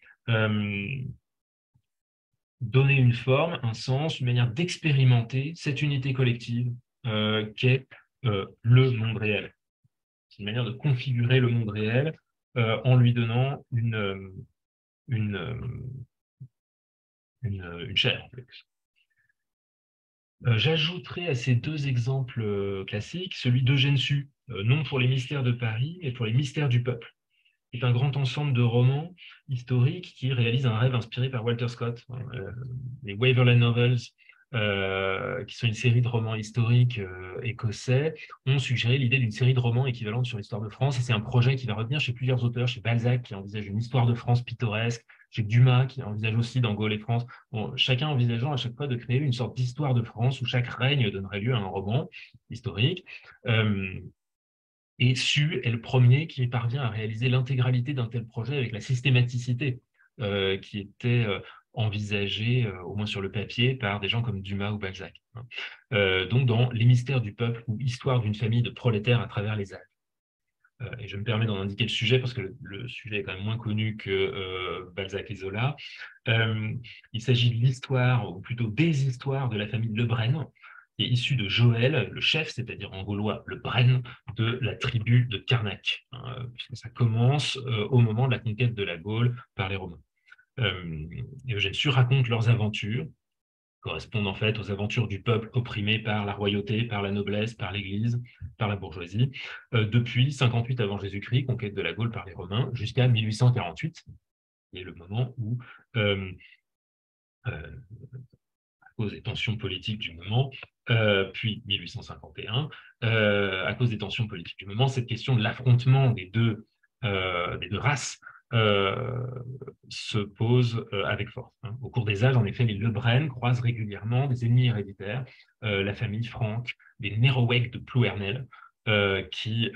donner une forme, un sens, une manière d'expérimenter cette unité collective qu'est le monde réel. C'est une manière de configurer le monde réel en lui donnant une chair, en fait. J'ajouterai à ces deux exemples classiques celui d'Eugène Sue, non pour les mystères de Paris, mais pour les mystères du peuple. C'est un grand ensemble de romans historiques qui réalisent un rêve inspiré par Walter Scott. Les Waverley Novels, qui sont une série de romans historiques écossais, ont suggéré l'idée d'une série de romans équivalente sur l'histoire de France. Et c'est un projet qui va revenir chez plusieurs auteurs, chez Balzac, qui envisage une histoire de France pittoresque, chez Dumas, qui envisage aussi dans Gaulle et France. Bon, chacun envisageant à chaque fois de créer une sorte d'histoire de France où chaque règne donnerait lieu à un roman historique. Et Sue est le premier qui parvient à réaliser l'intégralité d'un tel projet avec la systématicité qui était envisagée, au moins sur le papier, par des gens comme Dumas ou Balzac. Donc dans Les mystères du peuple ou Histoire d'une famille de prolétaires à travers les âges. Et je me permets d'en indiquer le sujet parce que le sujet est quand même moins connu que Balzac et Zola. Il s'agit de l'histoire, ou plutôt des histoires de la famille Le Brenne, qui est issue de Joël, le chef, c'est-à-dire en gaulois le Brenne, de la tribu de Carnac, puisque ça commence au moment de la conquête de la Gaule par les Romains. Et Eugène Sue raconte leurs aventures, correspondent en fait aux aventures du peuple opprimé par la royauté, par la noblesse, par l'Église, par la bourgeoisie, depuis 58 avant Jésus-Christ, conquête de la Gaule par les Romains, jusqu'à 1848, qui est le moment où, à cause des tensions politiques du moment, puis 1851, à cause des tensions politiques du moment, cette question de l'affrontement des deux races se pose avec force. Au cours des âges, en effet, les Le Brenne croisent régulièrement des ennemis héréditaires, la famille Franck, des Meroweg de Plouernel, qui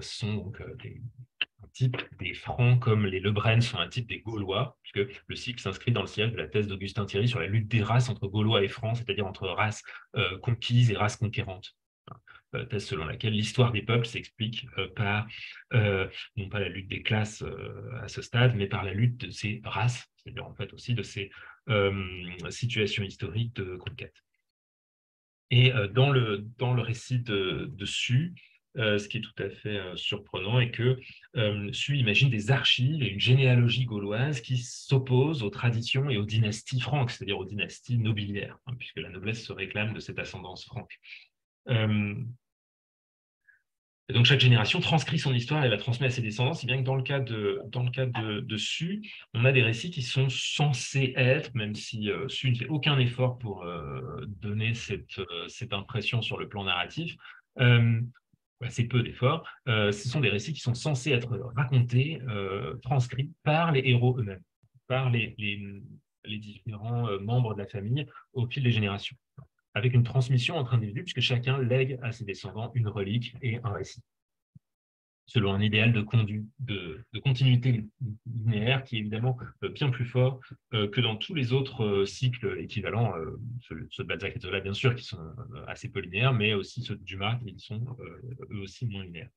sont donc un type des Francs comme les Le Brenne sont un type des Gaulois, puisque le cycle s'inscrit dans le sillage de la thèse d'Augustin Thierry sur la lutte des races entre Gaulois et Francs, c'est-à-dire entre races conquises et races conquérantes. Thèse selon laquelle l'histoire des peuples s'explique par, non pas la lutte des classes à ce stade, mais par la lutte de ces races, c'est-à-dire en fait aussi de ces situations historiques de conquête. Et dans le récit de Sue, ce qui est tout à fait surprenant est que Sue imagine des archives et une généalogie gauloise qui s'opposent aux traditions et aux dynasties franques, c'est-à-dire aux dynasties nobiliaires, puisque la noblesse se réclame de cette ascendance franque. Et donc chaque génération transcrit son histoire et la transmet à ses descendants, si bien que dans le cas de Sue, on a des récits qui sont censés être, même si Sue ne fait aucun effort pour donner cette impression sur le plan narratif, assez peu d'efforts, ce sont des récits qui sont censés être racontés, transcrits par les héros eux-mêmes. par les différents membres de la famille au fil des générations, avec une transmission entre individus, puisque chacun lègue à ses descendants une relique et un récit, selon un idéal de continuité linéaire qui est évidemment bien plus fort que dans tous les autres cycles équivalents, ceux de Balzac et Zola, bien sûr, qui sont assez peu linéaires, mais aussi ceux de Dumas, qui sont eux aussi moins linéaires.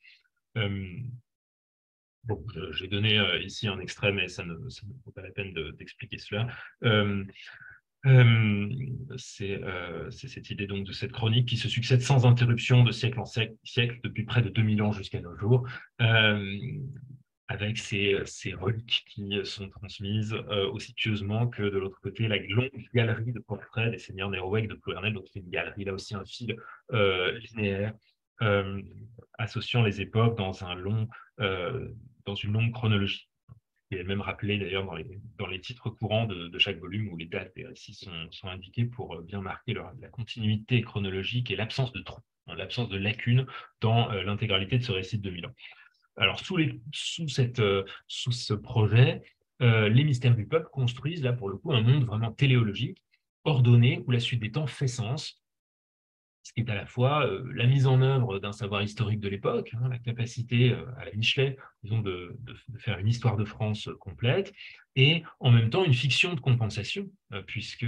Bon, j'ai donné ici un extrait, mais ça ne vaut pas la peine d'expliquer cela. C'est cette idée donc de cette chronique qui se succède sans interruption de siècle en siècle depuis près de 2000 ans jusqu'à nos jours, avec ces reliques qui sont transmises aussi pieusement que de l'autre côté la longue galerie de portraits des seigneurs Néroègue de Ploernel, donc c'est une galerie là aussi un fil linéaire associant les époques dans une longue chronologie. Il est même rappelé d'ailleurs dans les titres courants de chaque volume où les dates des récits sont indiquées pour bien marquer la continuité chronologique et l'absence de trous, l'absence de lacunes dans l'intégralité de ce récit de 2000 ans. Alors, sous ce projet, les mystères du peuple construisent là pour le coup un monde vraiment téléologique, ordonné, où la suite des temps fait sens, ce qui est à la fois la mise en œuvre d'un savoir historique de l'époque, la capacité à la Michelet, disons, de faire une histoire de France complète, et en même temps une fiction de compensation, puisque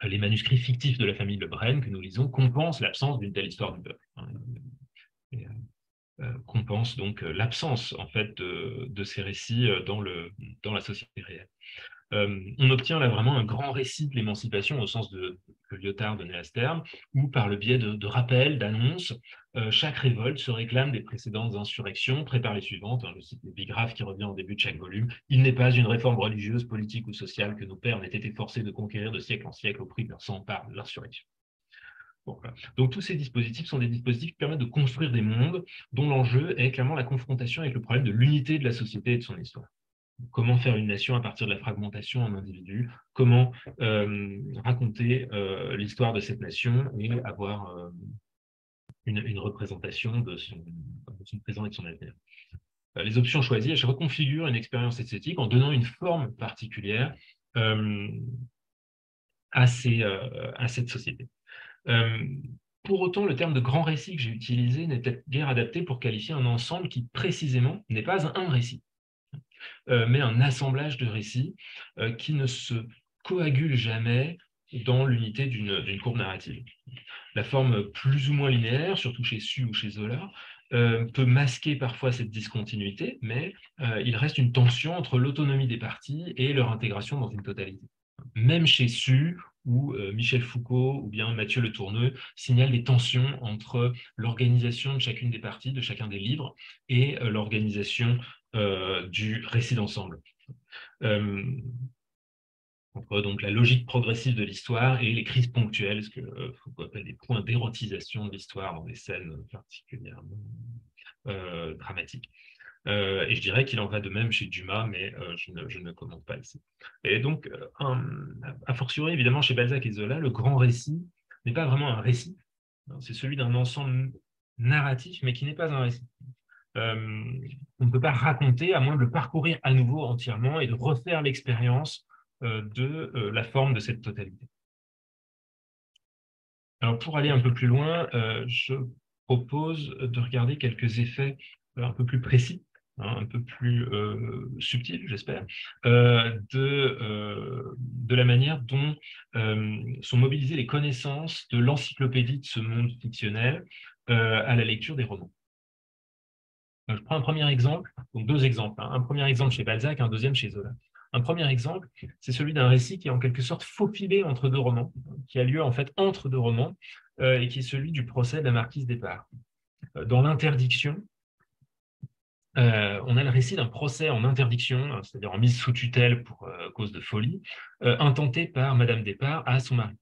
les manuscrits fictifs de la famille Le Brenne que nous lisons compensent l'absence d'une telle histoire du peuple. Et, compense donc l'absence en fait de ces récits dans la société réelle. On obtient là vraiment un grand récit de l'émancipation au sens que Lyotard donnait à ce terme, où par le biais de rappels, d'annonces, chaque révolte se réclame des précédentes insurrections, prépare les suivantes, je cite l'épigraphe qui revient au début de chaque volume. Il n'est pas une réforme religieuse, politique ou sociale que nos pères n'aient été forcés de conquérir de siècle en siècle au prix de leur sang par l'insurrection. Bon, voilà. Donc tous ces dispositifs sont des dispositifs qui permettent de construire des mondes dont l'enjeu est clairement la confrontation avec le problème de l'unité de la société et de son histoire. Comment faire une nation à partir de la fragmentation en individus, comment raconter l'histoire de cette nation et avoir une représentation de son présent et de son avenir. Les options choisies, elles reconfigurent une expérience esthétique en donnant une forme particulière à cette société. Pour autant, le terme de grand récit que j'ai utilisé n'est peut-être guère adapté pour qualifier un ensemble qui, précisément, n'est pas un récit, mais un assemblage de récits qui ne se coagule jamais dans l'unité d'une courbe narrative. La forme plus ou moins linéaire, surtout chez Su ou chez Zola, peut masquer parfois cette discontinuité, mais il reste une tension entre l'autonomie des parties et leur intégration dans une totalité. Même chez Su, où Michel Foucault ou bien Mathieu Le Tourneux signalent des tensions entre l'organisation de chacune des parties, de chacun des livres, et l'organisation du récit d'ensemble. Entre donc la logique progressive de l'histoire et les crises ponctuelles, ce que Foucault appelle des points d'érotisation de l'histoire dans des scènes particulièrement dramatiques. Et je dirais qu'il en va de même chez Dumas, mais je ne commente pas ici. Et donc, a fortiori, évidemment, chez Balzac et Zola, le grand récit n'est pas vraiment un récit. C'est celui d'un ensemble narratif, mais qui n'est pas un récit. On ne peut pas raconter à moins de le parcourir à nouveau entièrement et de refaire l'expérience de la forme de cette totalité. Alors, pour aller un peu plus loin, je propose de regarder quelques effets un peu plus précis, un peu plus subtils, j'espère, de la manière dont sont mobilisées les connaissances de l'encyclopédie de ce monde fictionnel à la lecture des romans. Je prends un premier exemple, donc deux exemples, un premier exemple chez Balzac, un deuxième chez Zola. Un premier exemple, c'est celui d'un récit qui est en quelque sorte faufilé entre deux romans, qui a lieu en fait entre deux romans, et qui est celui du procès de la marquise d'Espard. Dans l'interdiction, on a le récit d'un procès en interdiction, c'est-à-dire en mise sous tutelle pour cause de folie, intenté par Madame d'Espard à son mari.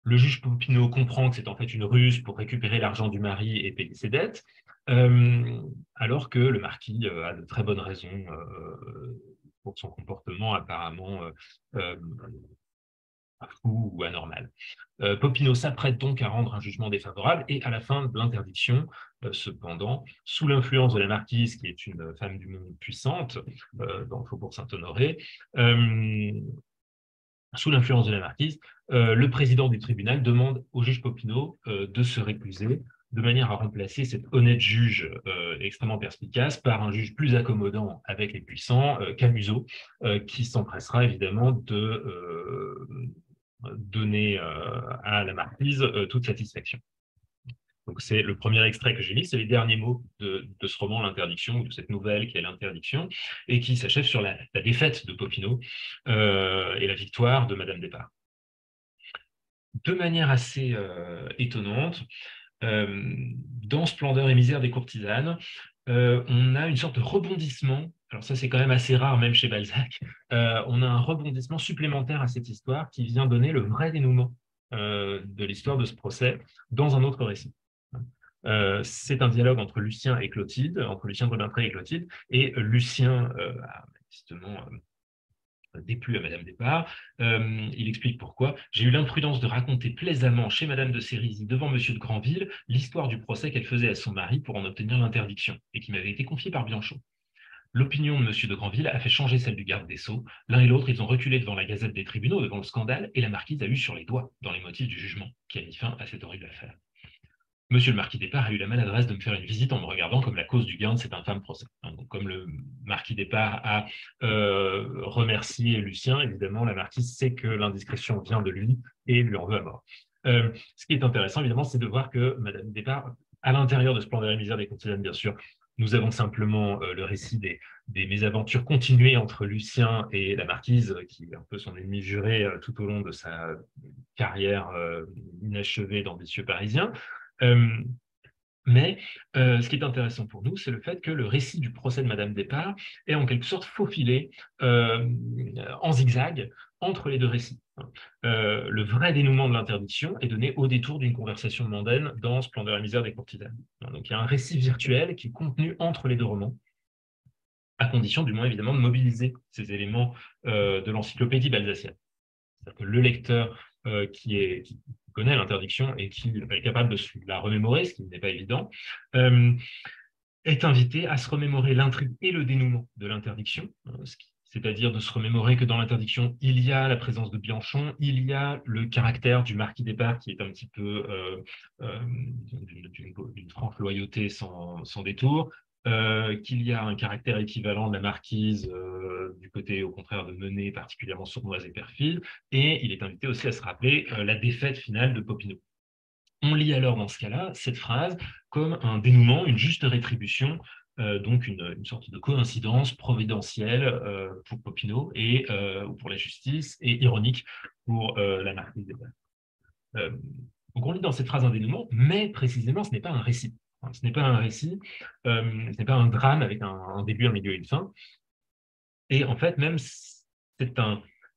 Le juge Popinot comprend que c'est en fait une ruse pour récupérer l'argent du mari et payer ses dettes, alors que le marquis a de très bonnes raisons pour son comportement apparemment fou ou anormal. Popinot s'apprête donc à rendre un jugement défavorable et à la fin de l'interdiction, cependant, sous l'influence de la marquise, qui est une femme du monde puissante, dans le Faubourg Saint-Honoré, sous l'influence de la marquise, le président du tribunal demande au juge Popinot de se récuser de manière à remplacer cet honnête juge extrêmement perspicace par un juge plus accommodant avec les puissants, Camusot, qui s'empressera évidemment de donner à la marquise toute satisfaction. Donc c'est le premier extrait que j'ai mis, c'est les derniers mots de ce roman, L'Interdiction, ou de cette nouvelle qui est L'Interdiction, et qui s'achève sur la défaite de Popinot et la victoire de Madame Despars. De manière assez étonnante, dans Splendeur et misère des courtisanes, on a une sorte de rebondissement. Alors ça, c'est quand même assez rare, même chez Balzac. On a un rebondissement supplémentaire à cette histoire qui vient donner le vrai dénouement de l'histoire de ce procès dans un autre récit. C'est un dialogue entre Lucien et Clotilde, entre Lucien de Rubempré et Clotilde, et Lucien a manifestement déplu à Madame Despars. Il explique pourquoi. J'ai eu l'imprudence de raconter plaisamment chez Madame de Sérisy, devant Monsieur de Granville, l'histoire du procès qu'elle faisait à son mari pour en obtenir l'interdiction, et qui m'avait été confiée par Bianchon. L'opinion de Monsieur de Granville a fait changer celle du garde des Sceaux. L'un et l'autre, ils ont reculé devant la gazette des tribunaux, devant le scandale, et la marquise a eu sur les doigts dans les motifs du jugement, qui a mis fin à cette horrible affaire. Monsieur le marquis Despars a eu la maladresse de me faire une visite en me regardant comme la cause du gain de cet infâme procès. Donc, comme le marquis Despars a remercié Lucien, évidemment, la marquise sait que l'indiscrétion vient de lui et lui en veut à mort. Ce qui est intéressant, évidemment, c'est de voir que Madame Despars, à l'intérieur de Splendeur et misère des courtisanes, bien sûr, nous avons simplement le récit des mésaventures continuées entre Lucien et la marquise, qui est un peu son ennemi juré tout au long de sa carrière inachevée d'ambitieux parisien. Mais ce qui est intéressant pour nous, c'est le fait que le récit du procès de Madame Despars est en quelque sorte faufilé en zigzag entre les deux récits. Le vrai dénouement de l'interdiction est donné au détour d'une conversation mondaine dans Splendeur et misère des courtisanes. Donc il y a un récit virtuel qui est contenu entre les deux romans, à condition du moins évidemment de mobiliser ces éléments de l'encyclopédie balzacienne. C'est-à-dire que le lecteur qui connaît l'interdiction et qui est capable de la remémorer, ce qui n'est pas évident, est invité à se remémorer l'intrigue et le dénouement de l'interdiction, c'est-à-dire de se remémorer que dans l'interdiction, il y a la présence de Bianchon, il y a le caractère du marquis Despars qui est un petit peu d'une franche loyauté sans détour, qu'il y a un caractère équivalent de la marquise du côté, au contraire, de Menet, particulièrement sournoise et perfide, et il est invité aussi à se rappeler la défaite finale de Popinot. On lit alors dans ce cas-là cette phrase comme un dénouement, une juste rétribution, donc une sorte de coïncidence providentielle pour Popinot ou pour la justice, et ironique pour la marquise Despars. Donc on lit dans cette phrase un dénouement, mais précisément ce n'est pas un récit. Ce n'est pas un récit, ce n'est pas un drame avec un début, un milieu et une fin. Et en fait, même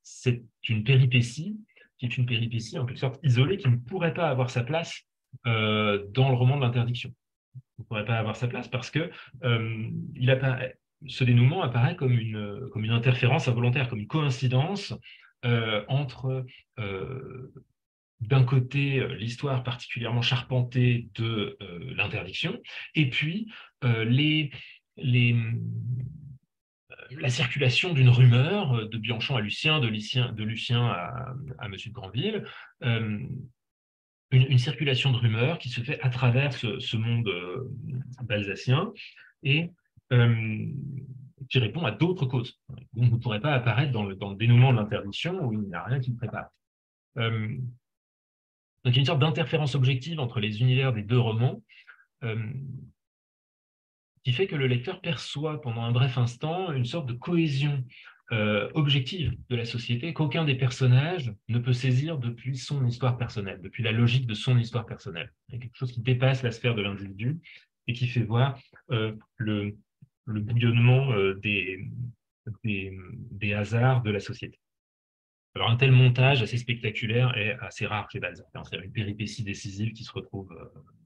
c'est une péripétie qui est une péripétie en quelque sorte isolée qui ne pourrait pas avoir sa place dans le roman de l'interdiction. Il ne pourrait pas avoir sa place parce que ce dénouement apparaît comme une interférence involontaire, comme une coïncidence entre d'un côté l'histoire particulièrement charpentée de l'interdiction, et puis la circulation d'une rumeur de Bianchon à Lucien, de Lucien à M. de Granville, une circulation de rumeurs qui se fait à travers ce monde balzacien et qui répond à d'autres causes. Donc, ne pourrait pas apparaître dans le dénouement de l'interdiction où il n'y a rien qui le prépare. Donc, il y a une sorte d'interférence objective entre les univers des deux romans qui fait que le lecteur perçoit pendant un bref instant une sorte de cohésion objective de la société qu'aucun des personnages ne peut saisir depuis son histoire personnelle, depuis la logique de son histoire personnelle. Il y a quelque chose qui dépasse la sphère de l'individu et qui fait voir le bouillonnement des hasards de la société. Alors, un tel montage assez spectaculaire est assez rare chez Balzac. C'est une péripétie décisive qui se retrouve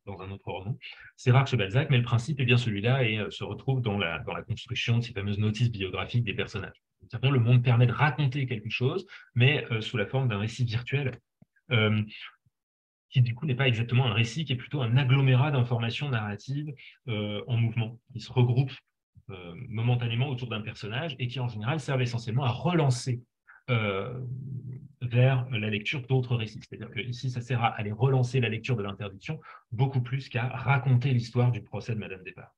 dans un autre roman. C'est rare chez Balzac, mais le principe est bien celui-là et se retrouve dans la construction de ces fameuses notices biographiques des personnages. Simplement, le monde permet de raconter quelque chose, mais sous la forme d'un récit virtuel, qui du coup n'est pas exactement un récit, qui est plutôt un agglomérat d'informations narratives en mouvement, qui se regroupent momentanément autour d'un personnage et qui en général servent essentiellement à relancer euh, vers la lecture d'autres récits. C'est-à-dire que ici, ça sert à aller relancer la lecture de l'interdiction beaucoup plus qu'à raconter l'histoire du procès de Madame Despard.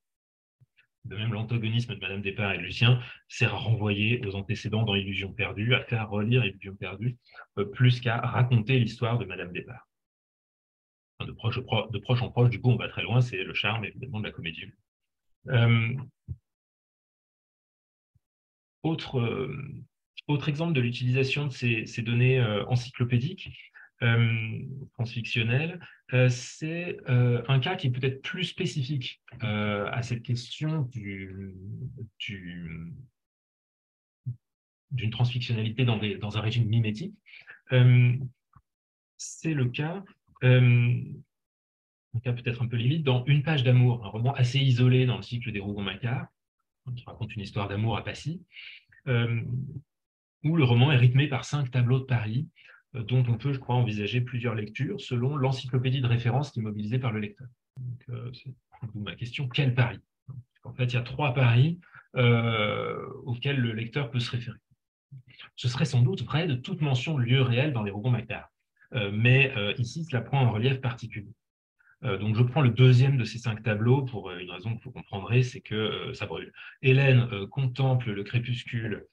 De même, l'antagonisme de Madame Despard et Lucien sert à renvoyer aux antécédents dans Illusion perdue, à faire relire Illusion perdue, plus qu'à raconter l'histoire de Madame Despard. De proche en proche, du coup, on va très loin, c'est le charme, évidemment, de la comédie. Autre exemple de l'utilisation de ces données encyclopédiques, transfictionnelles, c'est un cas qui est peut-être plus spécifique à cette question d'une transfictionnalité dans un régime mimétique. C'est le cas, un cas peut-être un peu limite, dans Une page d'amour, un roman assez isolé dans le cycle des Rougon-Macquart, qui raconte une histoire d'amour à Passy, où le roman est rythmé par 5 tableaux de Paris, dont on peut, je crois, envisager plusieurs lectures selon l'encyclopédie de référence qui est mobilisée par le lecteur. C'est ma question, quel Paris? En fait, il y a 3 Paris auxquels le lecteur peut se référer. Ce serait sans doute vrai de toute mention de lieu réel dans les Rougon-Macquart, mais ici, cela prend un relief particulier. Donc, je prends le deuxième de ces 5 tableaux pour une raison que vous comprendrez, c'est que ça brûle. Hélène contemple le crépuscule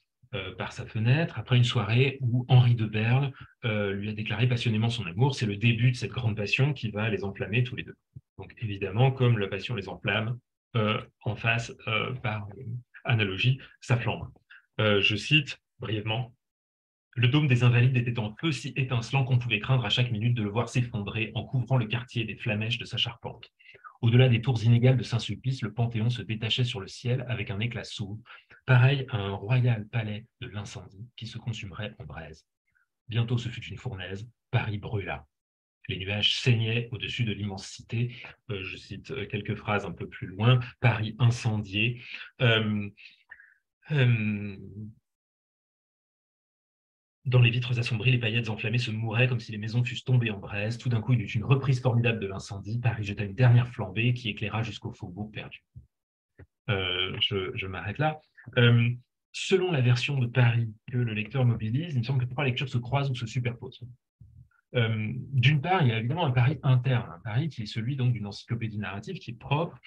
par sa fenêtre après une soirée où Henri de Berle lui a déclaré passionnément son amour. C'est le début de cette grande passion qui va les enflammer tous les deux. Donc, évidemment, comme la passion les enflamme, en face, par analogie, ça flambe. Je cite brièvement. Le dôme des Invalides était en feu si étincelant qu'on pouvait craindre à chaque minute de le voir s'effondrer en couvrant le quartier des flamèches de sa charpente. Au-delà des tours inégales de Saint-Sulpice, le Panthéon se détachait sur le ciel avec un éclat sourd, pareil à un royal palais de l'incendie qui se consumerait en braise. Bientôt ce fut une fournaise, Paris brûla. Les nuages saignaient au-dessus de l'immense cité. Je cite quelques phrases un peu plus loin. Paris incendié. Dans les vitres assombries, les paillettes enflammées se mouraient comme si les maisons fussent tombées en braise. Tout d'un coup, il y eut une reprise formidable de l'incendie. Paris jeta une dernière flambée qui éclaira jusqu'au faubourg perdu. Je m'arrête là. Selon la version de Paris que le lecteur mobilise, il me semble que 3 lectures se croisent ou se superposent. D'une part, il y a évidemment un Paris interne, un Paris qui est celui donc d'une encyclopédie narrative qui est propre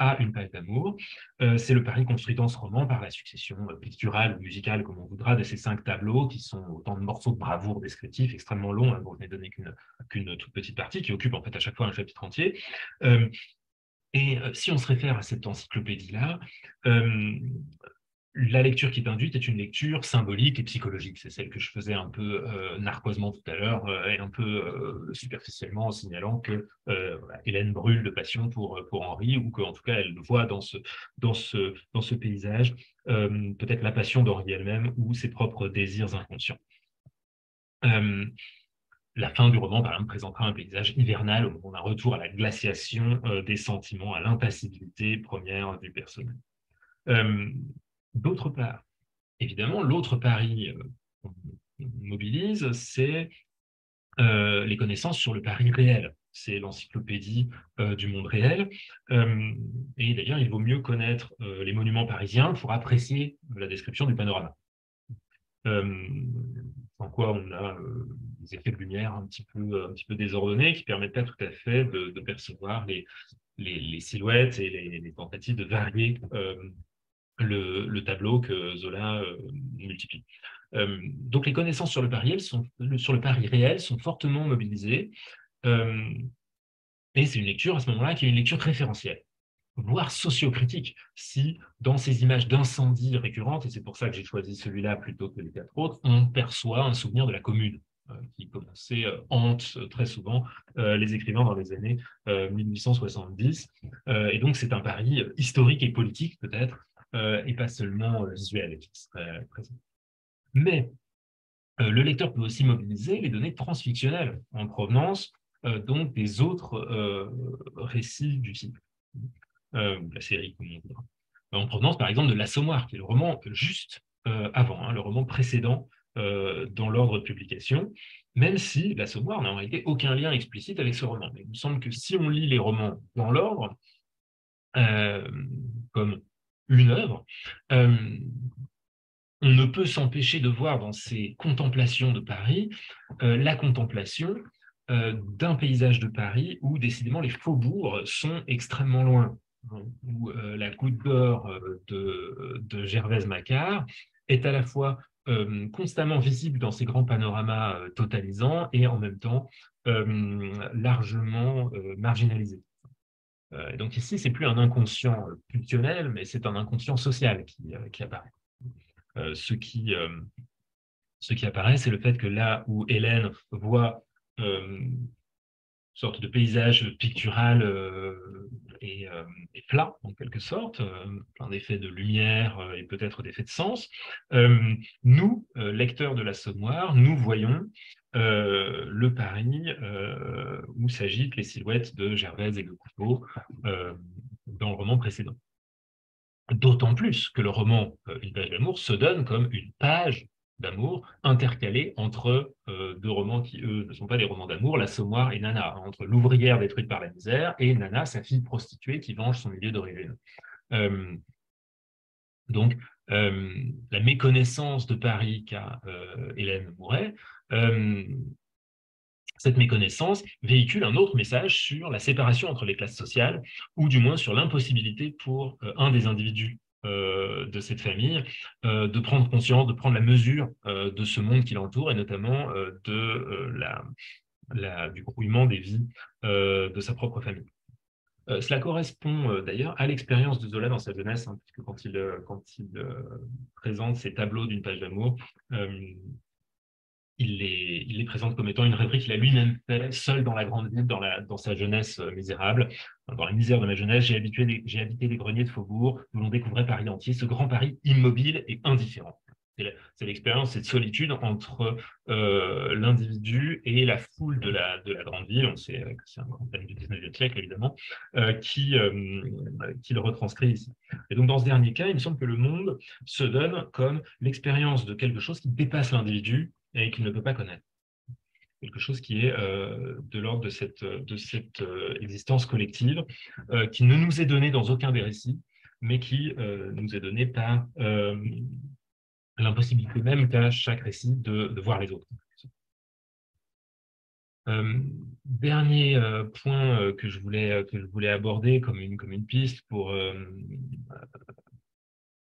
à Une page d'amour. C'est le Paris construit dans ce roman par la succession picturale ou musicale, comme on voudra, de ces 5 tableaux qui sont autant de morceaux de bravoure descriptifs extrêmement longs, dont je n'ai donné qu'une toute petite partie, qui occupe en fait à chaque fois un chapitre entier. Si on se réfère à cette encyclopédie-là, la lecture qui est induite est une lecture symbolique et psychologique. C'est celle que je faisais un peu narquoisement tout à l'heure et un peu superficiellement en signalant que Hélène brûle de passion pour Henri, ou qu'en tout cas elle voit dans ce paysage peut-être la passion d'Henri elle-même ou ses propres désirs inconscients. La fin du roman, par exemple, présentera un paysage hivernal au moment d'un retour à la glaciation des sentiments, à l'impassibilité première du personnage. D'autre part, évidemment, l'autre pari qu'on mobilise, c'est les connaissances sur le Paris réel. C'est l'encyclopédie du monde réel. Et d'ailleurs, il vaut mieux connaître les monuments parisiens pour apprécier la description du panorama. En quoi on a des effets de lumière un petit peu désordonnés qui permettent pas tout à fait de percevoir les silhouettes et les tentatives de varier le tableau que Zola multiplie. Donc les connaissances sur le Paris réel sont fortement mobilisées, et c'est une lecture à ce moment-là qui est une lecture référentielle, voire sociocritique, si dans ces images d'incendie récurrentes, et c'est pour ça que j'ai choisi celui-là plutôt que les 4 autres, on perçoit un souvenir de la commune, qui commençait hante très souvent les écrivains dans les années 1870. Et donc c'est un Paris historique et politique peut-être, et pas seulement visuel qui serait présent. Mais le lecteur peut aussi mobiliser les données transfictionnelles en provenance donc des autres récits du cycle, la série, comme on dira. En provenance, par exemple, de L'Assommoir, qui est le roman juste avant, hein, le roman précédent dans l'ordre de publication, même si l'Assommoir n'a en réalité aucun lien explicite avec ce roman. Mais il me semble que si on lit les romans dans l'ordre, comme une œuvre, on ne peut s'empêcher de voir dans ces contemplations de Paris la contemplation d'un paysage de Paris où décidément les faubourgs sont extrêmement loin, hein, où la goutte d'or de Gervaise Macquart est à la fois constamment visible dans ces grands panoramas totalisants et en même temps largement marginalisé. Et donc ici, c'est plus un inconscient pulsionnel, mais c'est un inconscient social qui apparaît. Ce qui apparaît, c'est le fait que là où Hélène voit une sorte de paysage pictural et plat, en quelque sorte, plein d'effets de lumière et peut-être d'effets de sens, nous, lecteurs de l'Assommoir, nous voyons le Paris où s'agitent les silhouettes de Gervaise et de Coupeau dans le roman précédent. D'autant plus que le roman Une page d'amour se donne comme une page d'amour intercalée entre deux romans qui, eux, ne sont pas des romans d'amour, L'Assommoir et Nana, hein, entre l'ouvrière détruite par la misère et Nana, sa fille prostituée qui venge son milieu d'origine. Donc, la méconnaissance de Paris qu'a Hélène Mouret, cette méconnaissance véhicule un autre message sur la séparation entre les classes sociales, ou du moins sur l'impossibilité pour un des individus de cette famille de prendre conscience, de prendre la mesure de ce monde qui l'entoure, et notamment du brouillement des vies de sa propre famille. Cela correspond d'ailleurs à l'expérience de Zola dans sa jeunesse, hein, puisque quand il présente ses tableaux d'une page d'amour, il les présente comme étant une rêverie qu'il a lui-même fait, seul dans la grande ville, dans sa jeunesse misérable. Dans la misère de ma jeunesse, j'ai habité des greniers de faubourg où l'on découvrait Paris entier, ce grand Paris immobile et indifférent. C'est l'expérience, cette solitude entre l'individu et la foule de la grande ville. On sait que c'est un grand thème du 19e siècle, évidemment, qui le retranscrit ici. Et donc, dans ce dernier cas, il me semble que le monde se donne comme l'expérience de quelque chose qui dépasse l'individu et qu'il ne peut pas connaître. Quelque chose qui est de l'ordre de cette existence collective qui ne nous est donnée dans aucun des récits, mais qui nous est donnée par l'impossibilité même qu'a chaque récit de voir les autres. Dernier point que je voulais aborder comme une piste pour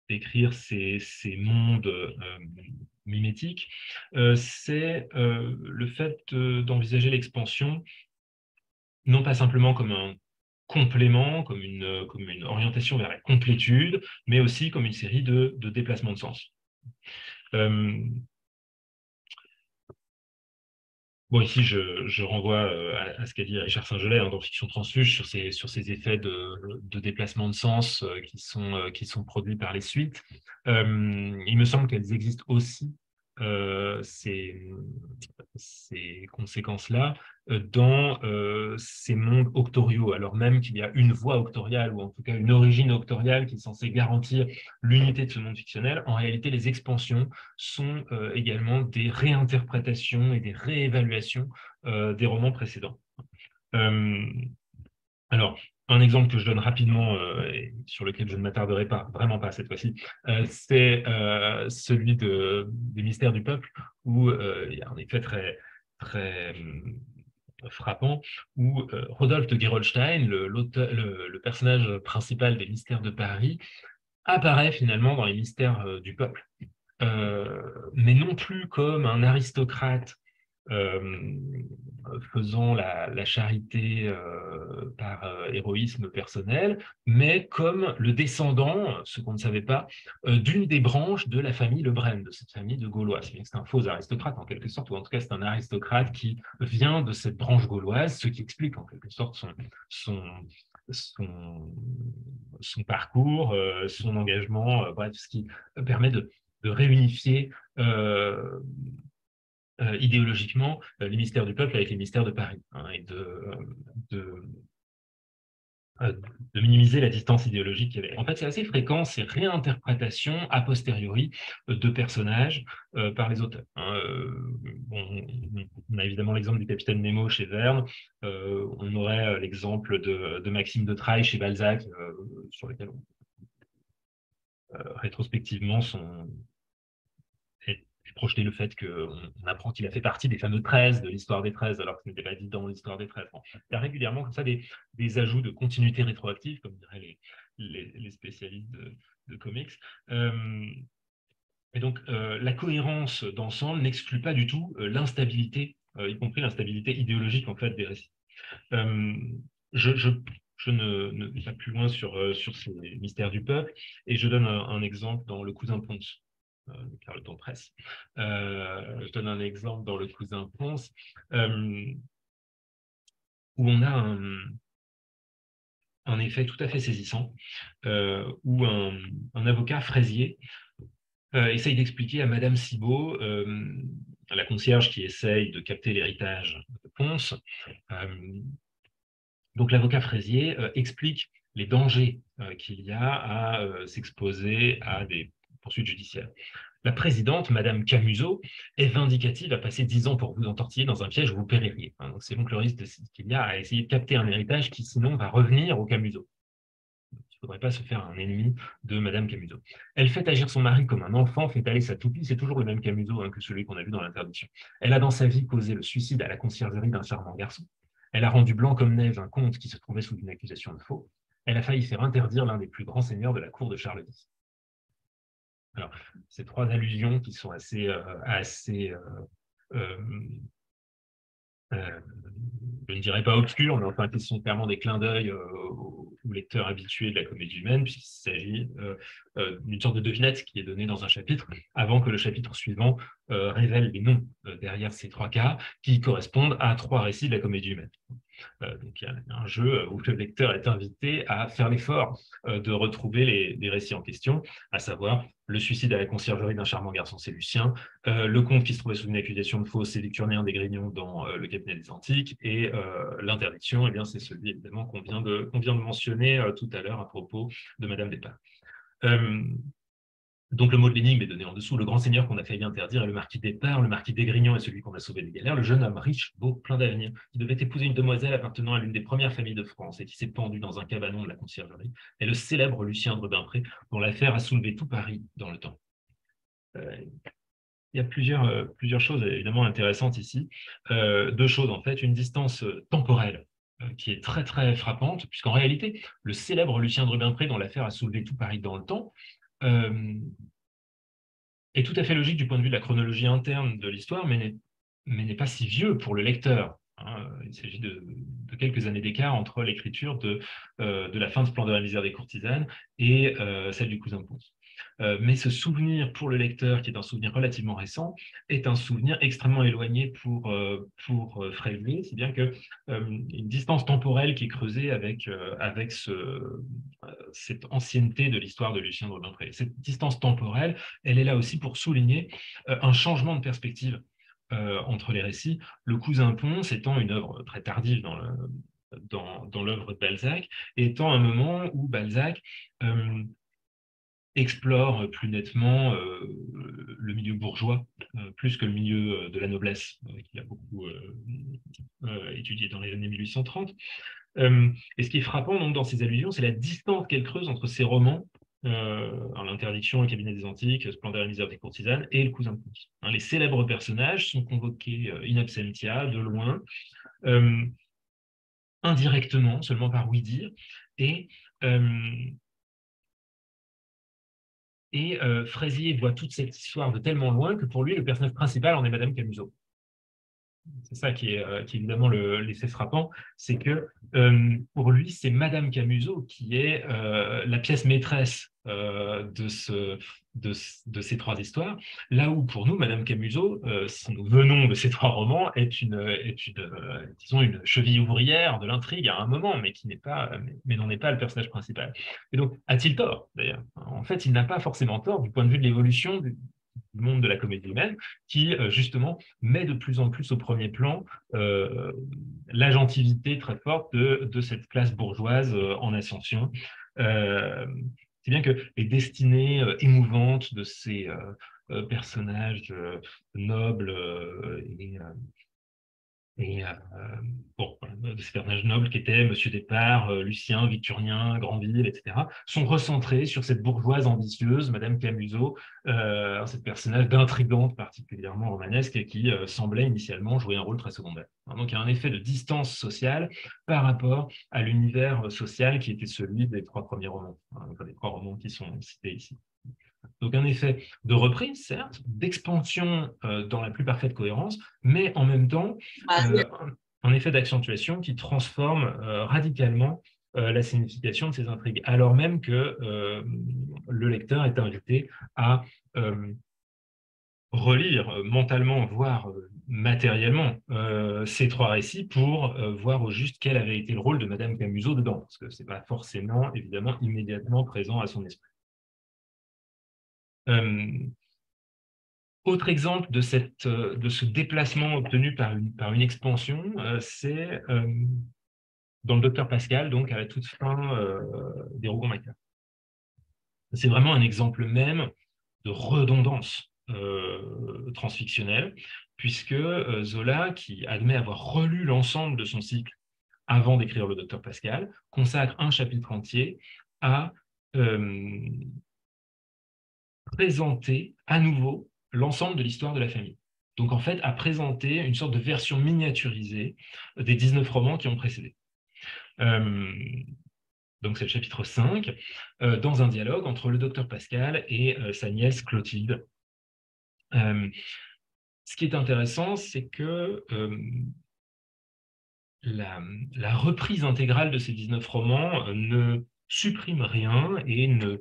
décrire ces mondes mimétiques, c'est le fait d'envisager l'expansion non pas simplement comme un complément, comme une orientation vers la complétude, mais aussi comme une série de déplacements de sens. Bon, ici, je renvoie à ce qu'a dit Richard Saint-Gelais dans Fiction transfuge sur ces effets de déplacement de sens qui sont produits par les suites. Il me semble qu'elles existent aussi, ces conséquences-là, dans ces mondes octoriaux, alors même qu'il y a une voie octoriale, ou en tout cas une origine octoriale qui est censée garantir l'unité de ce monde fictionnel. En réalité, les expansions sont également des réinterprétations et des réévaluations des romans précédents. Alors, un exemple que je donne rapidement et sur lequel je ne m'attarderai pas, vraiment pas cette fois-ci, c'est celui des mystères du peuple, où il y a un effet très frappant, où Rodolphe de Gerolstein, le personnage principal des mystères de Paris, apparaît finalement dans les mystères du peuple, mais non plus comme un aristocrate faisant la charité par héroïsme personnel, mais comme le descendant, ce qu'on ne savait pas, d'une des branches de la famille Le Brun, de cette famille de Gaulois. C'est un faux aristocrate en quelque sorte, ou en tout cas c'est un aristocrate qui vient de cette branche gauloise, ce qui explique en quelque sorte son parcours, son engagement, bref, ce qui permet de réunifier idéologiquement les mystères du peuple avec les mystères de Paris, hein, et de minimiser la distance idéologique qu'il y avait. En fait, c'est assez fréquent, ces réinterprétations a posteriori de personnages par les auteurs. Bon, on a évidemment l'exemple du capitaine Nemo chez Verne, on aurait l'exemple de Maxime de Trailles chez Balzac, sur lequel rétrospectivement est projeté le fait qu'on apprend qu'il a fait partie des fameux 13 de l'histoire des 13, alors que ce n'était pas dit dans l'histoire des 13. Bon, il y a régulièrement comme ça des ajouts de continuité rétroactive, comme diraient les spécialistes de comics. Et donc, la cohérence d'ensemble n'exclut pas du tout l'instabilité, y compris l'instabilité idéologique en fait des récits. Je ne vais pas plus loin sur ces mystères du peuple, et je donne un exemple dans Le Cousin Ponce, car le temps presse. Je donne un exemple dans Le Cousin Ponce, où on a un effet tout à fait saisissant, où un avocat fraisier essaye d'expliquer à Madame Cibot, la concierge qui essaye de capter l'héritage de Ponce. Donc l'avocat fraisier explique les dangers qu'il y a à s'exposer à des poursuites judiciaires. La présidente, Madame Camusot, est vindicative à passer 10 ans pour vous entortiller dans un piège où vous péririez. Donc c'est donc le risque qu'il y a à essayer de capter un héritage qui sinon va revenir au Camusot. Il ne faudrait pas se faire un ennemi de Madame Camusot. Elle fait agir son mari comme un enfant, fait aller sa toupie, c'est toujours le même Camusot que celui qu'on a vu dans l'interdiction. Elle a dans sa vie causé le suicide à la conciergerie d'un charmant garçon. Elle a rendu blanc comme neige un comte qui se trouvait sous une accusation de faux. Elle a failli faire interdire l'un des plus grands seigneurs de la cour de Charles X. Alors, ces trois allusions qui sont assez je ne dirais pas obscurs, mais enfin qui sont clairement des clins d'œil aux lecteurs habitués de la comédie humaine, puisqu'il s'agit d'une sorte de devinette qui est donnée dans un chapitre, avant que le chapitre suivant révèle les noms derrière ces trois cas, qui correspondent à trois récits de la comédie humaine. Donc il y a un jeu où le lecteur est invité à faire l'effort de retrouver les récits en question, à savoir le suicide à la conciergerie d'un charmant garçon, c'est Lucien, le comte qui se trouvait sous une accusation de faux, c'est Victurnien des Grignons dans le cabinet des Antiques, et l'interdiction, eh bien, c'est celui évidemment qu'on vient de mentionner tout à l'heure à propos de Madame Despins. Donc le mot de l'énigme est donné en dessous. Le grand seigneur qu'on a failli interdire est le marquis d'Espars, le marquis d'Aigrignons est celui qu'on a sauvé des galères, le jeune homme riche, beau, plein d'avenir, qui devait épouser une demoiselle appartenant à l'une des premières familles de France et qui s'est pendu dans un cabanon de la conciergerie, est le célèbre Lucien de Rubempré, dont l'affaire a soulevé tout Paris dans le temps. Il y a plusieurs choses évidemment intéressantes ici. Deux choses en fait, une distance temporelle qui est très très frappante, puisqu'en réalité, le célèbre Lucien de Rubempré, dont l'affaire a soulevé tout Paris dans le temps, est tout à fait logique du point de vue de la chronologie interne de l'histoire, mais n'est pas si vieux pour le lecteur. Il s'agit de quelques années d'écart entre l'écriture de la fin de Splendeur et la misère des courtisanes et celle du Cousin Ponce. Mais ce souvenir pour le lecteur, qui est un souvenir relativement récent, est un souvenir extrêmement éloigné pour Fraisier, si bien que une distance temporelle qui est creusée avec cette ancienneté de l'histoire de Lucien de Rubempré. Cette distance temporelle, elle est là aussi pour souligner un changement de perspective entre les récits. Le Cousin Ponce étant une œuvre très tardive dans l'œuvre de Balzac, étant un moment où Balzac explore plus nettement le milieu bourgeois, plus que le milieu de la noblesse, qu'il a beaucoup étudié dans les années 1830. Et ce qui est frappant donc, dans ces allusions, c'est la distance qu'elle creuse entre ces romans, l'interdiction, le cabinet des Antiques, Splendeur et la misère des courtisanes, et le Cousin Ponce. Les célèbres personnages sont convoqués in absentia, de loin, indirectement, seulement par oui-dire, et Fraisier voit toute cette histoire de tellement loin que pour lui, le personnage principal en est Madame Camusot. C'est ça qui est évidemment l'effet frappant, c'est que pour lui, c'est Madame Camusot qui est la pièce maîtresse de ces trois histoires, là où pour nous, Madame Camusot, si nous venons de ces trois romans, est disons une cheville ouvrière de l'intrigue à un moment, mais qui n'est pas, mais n'en est pas le personnage principal. Et donc, a-t-il tort d'ailleurs? En fait, il n'a pas forcément tort du point de vue de l'évolution monde de la comédie humaine, qui justement met de plus en plus au premier plan l'agentivité très forte de cette classe bourgeoise en ascension. C'est bien que les destinées émouvantes de ces personnages nobles et bon, de ces personnages nobles qui étaient Monsieur Despard, Lucien, Victurnien, Granville, etc., sont recentrés sur cette bourgeoise ambitieuse, Madame Camusot, cette personnage d'intrigante particulièrement romanesque et qui semblait initialement jouer un rôle très secondaire. Donc il y a un effet de distance sociale par rapport à l'univers social qui était celui des trois premiers romans, enfin, des trois romans qui sont cités ici. Donc un effet de reprise, certes, d'expansion dans la plus parfaite cohérence, mais en même temps, euh, un effet d'accentuation qui transforme radicalement la signification de ces intrigues, alors même que le lecteur est invité à relire mentalement, voire matériellement, ces trois récits pour voir au juste quel avait été le rôle de Madame Camusot dedans, parce que ce n'est pas forcément, évidemment, immédiatement présent à son esprit. Autre exemple de ce déplacement obtenu par une expansion, c'est dans le Docteur Pascal, donc à la toute fin des Rougon-Macquart. C'est vraiment un exemple même de redondance transfictionnelle, puisque Zola, qui admet avoir relu l'ensemble de son cycle avant d'écrire le Docteur Pascal, consacre un chapitre entier à présenter à nouveau l'ensemble de l'histoire de la famille. Donc en fait, à présenter une sorte de version miniaturisée des 19 romans qui ont précédé. Donc c'est le chapitre 5, dans un dialogue entre le docteur Pascal et sa nièce Clotilde. Ce qui est intéressant, c'est que la reprise intégrale de ces 19 romans ne supprime rien et ne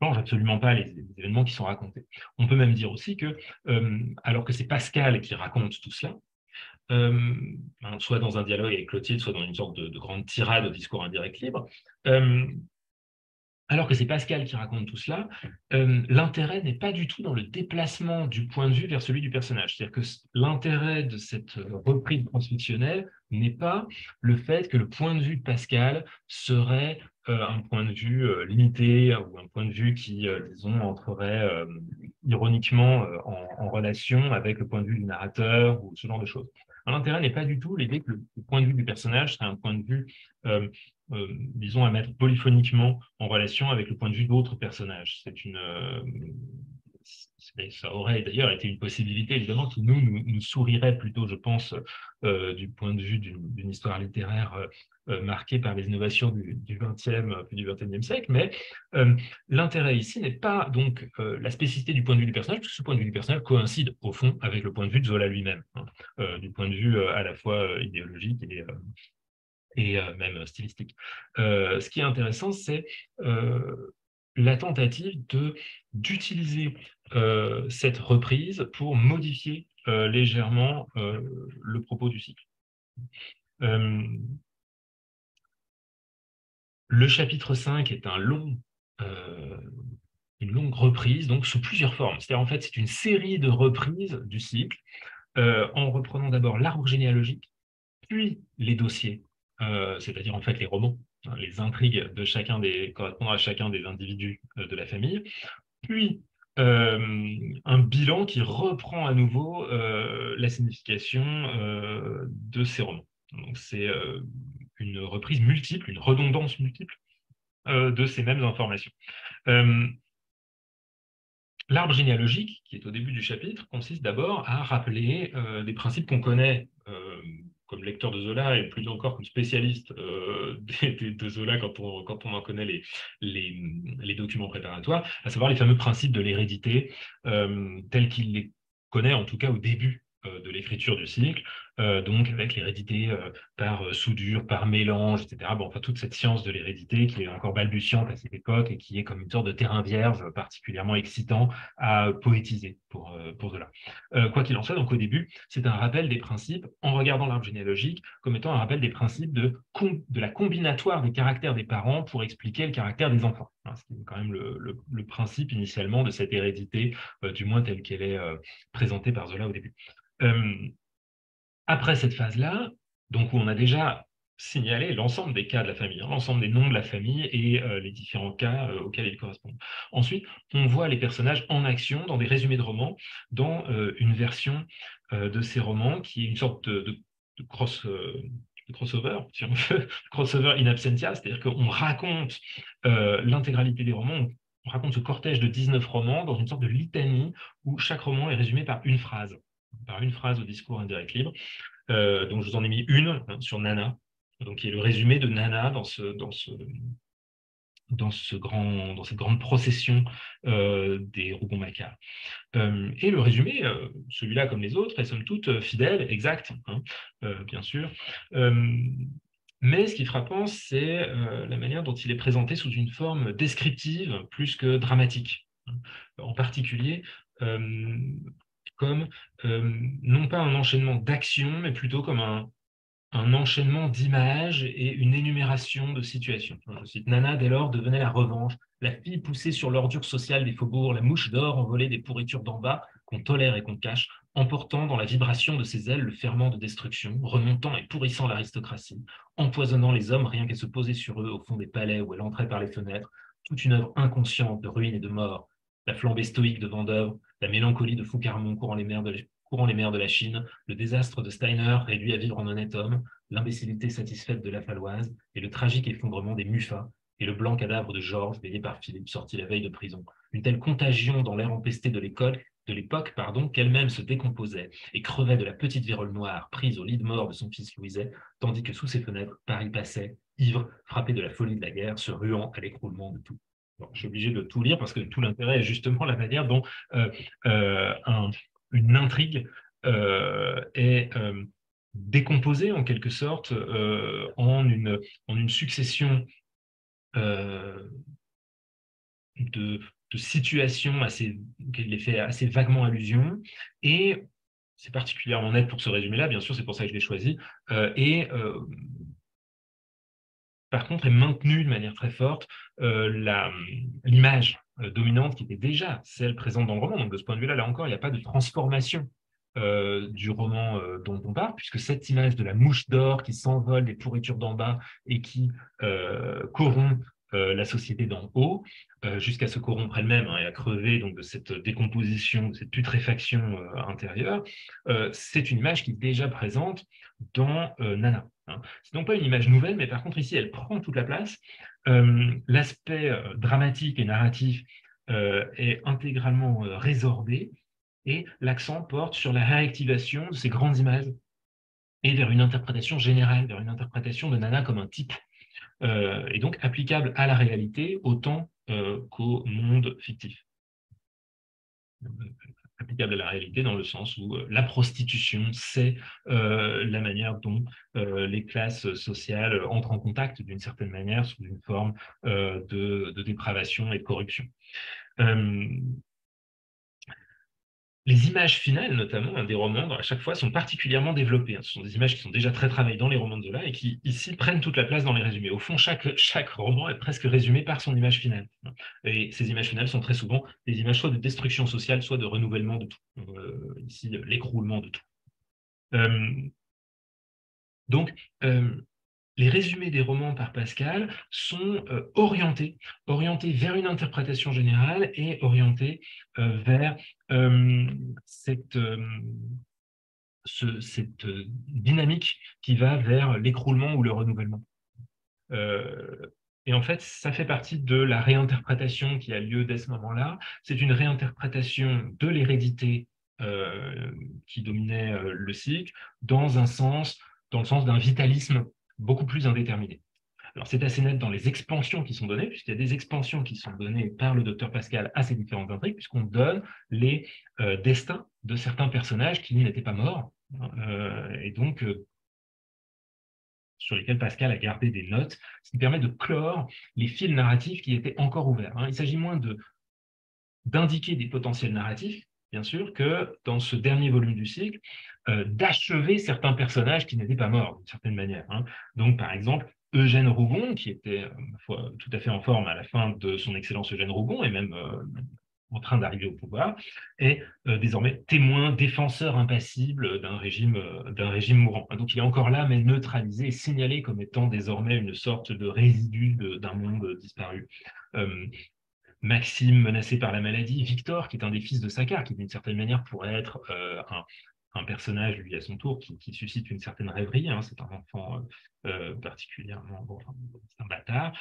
change absolument pas les événements qui sont racontés. On peut même dire aussi que, alors que c'est Pascal qui raconte tout cela, soit dans un dialogue avec Clotilde, soit dans une sorte de grande tirade au discours indirect libre, alors que c'est Pascal qui raconte tout cela, l'intérêt n'est pas du tout dans le déplacement du point de vue vers celui du personnage. C'est-à-dire que l'intérêt de cette reprise transfictionnelle n'est pas le fait que le point de vue de Pascal serait un point de vue limité ou un point de vue qui, disons, entrerait ironiquement en relation avec le point de vue du narrateur ou ce genre de choses. L'intérêt n'est pas du tout l'idée que le point de vue du personnage serait un point de vue disons, à mettre polyphoniquement en relation avec le point de vue d'autres personnages. Ça aurait d'ailleurs été une possibilité, évidemment, qui nous sourirait plutôt, je pense, du point de vue d'une histoire littéraire marquée par les innovations du XXe puis du XXIe siècle, mais l'intérêt ici n'est pas donc la spécificité du point de vue du personnage, parce que ce point de vue du personnage coïncide, au fond, avec le point de vue de Zola lui-même, hein, du point de vue à la fois idéologique et même stylistique. Ce qui est intéressant, c'est la tentative d'utiliser cette reprise pour modifier légèrement le propos du cycle. Le chapitre 5 est une longue reprise, donc sous plusieurs formes. C'est-à-dire, en fait, c'est une série de reprises du cycle, en reprenant d'abord l'arbre généalogique, puis les dossiers, c'est-à-dire en fait les romans, hein, les intrigues de correspondant à chacun des individus de la famille, puis un bilan qui reprend à nouveau la signification de ces romans. Donc c'est une reprise multiple, une redondance multiple de ces mêmes informations. L'arbre généalogique, qui est au début du chapitre, consiste d'abord à rappeler des principes qu'on connaît comme lecteur de Zola et plus encore comme spécialiste de Zola quand on en connaît les documents préparatoires, à savoir les fameux principes de l'hérédité tels qu'il les connaît en tout cas au début de l'écriture du cycle, donc avec l'hérédité par soudure, par mélange, etc. Bon, enfin, toute cette science de l'hérédité qui est encore balbutiante à cette époque et qui est comme une sorte de terrain vierge particulièrement excitant à poétiser pour cela. Quoi qu'il en soit, donc au début, c'est un rappel des principes, en regardant l'arbre généalogique, comme étant un rappel des principes de la combinatoire des caractères des parents pour expliquer le caractère des enfants. Ce qui est quand même le principe initialement de cette hérédité, du moins telle qu'elle est présentée par Zola au début. Après cette phase-là, donc où on a déjà signalé l'ensemble des cas de la famille, l'ensemble des noms de la famille et les différents cas auxquels ils correspondent. Ensuite, on voit les personnages en action dans des résumés de romans, dans une version de ces romans qui est une sorte de crossover, si on veut, crossover in absentia, c'est-à-dire qu'on raconte l'intégralité des romans, on raconte ce cortège de 19 romans dans une sorte de litanie où chaque roman est résumé par une phrase au discours indirect libre. Donc, je vous en ai mis une sur Nana, donc, qui est le résumé de Nana dans cette grande procession des Rougon-Macquart. Et le résumé, celui-là comme les autres, est somme toute fidèle, exact, bien sûr. Mais ce qui est frappant, c'est la manière dont il est présenté sous une forme descriptive plus que dramatique. En particulier, comme non pas un enchaînement d'actions, mais plutôt comme un enchaînement d'images et une énumération de situations. Je cite, Nana, dès lors, devenait la revanche, la fille poussée sur l'ordure sociale des faubourgs, la mouche d'or envolée des pourritures d'en bas, qu'on tolère et qu'on cache, emportant dans la vibration de ses ailes le ferment de destruction, remontant et pourrissant l'aristocratie, empoisonnant les hommes rien qu'à se poser sur eux au fond des palais où elle entrait par les fenêtres, toute une œuvre inconsciente de ruine et de mort, la flambée stoïque de Vendœuvre, la mélancolie de Foucarmont courant les mers de la Chine, le désastre de Steiner réduit à vivre en honnête homme, l'imbécilité satisfaite de la Faloise et le tragique effondrement des Muffats et le blanc cadavre de Georges, veillé par Philippe, sorti la veille de prison. Une telle contagion dans l'air empesté de l'époque, qu'elle-même se décomposait et crevait de la petite vérole noire prise au lit de mort de son fils Louiset, tandis que sous ses fenêtres, Paris passait, ivre, frappé de la folie de la guerre, se ruant à l'écroulement de tout. Bon, je suis obligé de tout lire parce que tout l'intérêt est justement la manière dont une intrigue est décomposée en quelque sorte en une succession de situations auxquelles il fait assez vaguement allusion, et c'est particulièrement net pour ce résumé-là, bien sûr, c'est pour ça que je l'ai choisi, et par contre est maintenue de manière très forte l'image dominante qui était déjà celle présente dans le roman. Donc de ce point de vue-là, là encore, il n'y a pas de transformation du roman dont on parle, puisque cette image de la mouche d'or qui s'envole des pourritures d'en bas et qui corrompt la société d'en haut, jusqu'à se corrompre elle-même et à crever donc, de cette décomposition, de cette putréfaction intérieure, c'est une image qui est déjà présente dans Nana. C'est donc pas une image nouvelle, mais par contre ici, elle prend toute la place. L'aspect dramatique et narratif est intégralement résorbé, et l'accent porte sur la réactivation de ces grandes images et vers une interprétation générale, vers une interprétation de Nana comme un type, et donc applicable à la réalité autant qu'au monde fictif. Applicable à la réalité dans le sens où la prostitution, c'est la manière dont les classes sociales entrent en contact d'une certaine manière sous une forme de dépravation et de corruption. Les images finales, notamment des romans, à chaque fois, sont particulièrement développées. Ce sont des images qui sont déjà très travaillées dans les romans de Zola et qui, ici, prennent toute la place dans les résumés. Au fond, chaque roman est presque résumé par son image finale. Et ces images finales sont très souvent des images soit de destruction sociale, soit de renouvellement de tout. Ici, l'écroulement de tout. Donc, les résumés des romans par Pascal sont orientés vers une interprétation générale et orientés vers cette dynamique qui va vers l'écroulement ou le renouvellement. Et en fait, ça fait partie de la réinterprétation qui a lieu dès ce moment-là. C'est une réinterprétation de l'hérédité qui dominait le cycle dans le sens d'un vitalisme beaucoup plus indéterminé. Alors, c'est assez net dans les expansions qui sont données, puisqu'il y a des expansions qui sont données par le docteur Pascal à ces différentes intrigues, puisqu'on donne les destins de certains personnages qui n'étaient pas morts, et donc sur lesquels Pascal a gardé des notes, ce qui permet de clore les fils narratifs qui étaient encore ouverts. Il s'agit moins d'indiquer des potentiels narratifs, bien sûr, que dans ce dernier volume du cycle, d'achever certains personnages qui n'étaient pas morts, d'une certaine manière. Donc, par exemple, Eugène Rougon, qui était tout à fait en forme à la fin de son excellence Eugène Rougon, et même en train d'arriver au pouvoir, est désormais témoin, défenseur impassible d'un régime mourant. Donc il est encore là, mais neutralisé et signalé comme étant désormais une sorte de résidu d'un monde disparu. Maxime menacé par la maladie, Victor, qui est un des fils de Saccard, qui d'une certaine manière pourrait être un personnage, lui, à son tour, qui suscite une certaine rêverie. C'est un enfant particulièrement, bon, c'est un bâtard.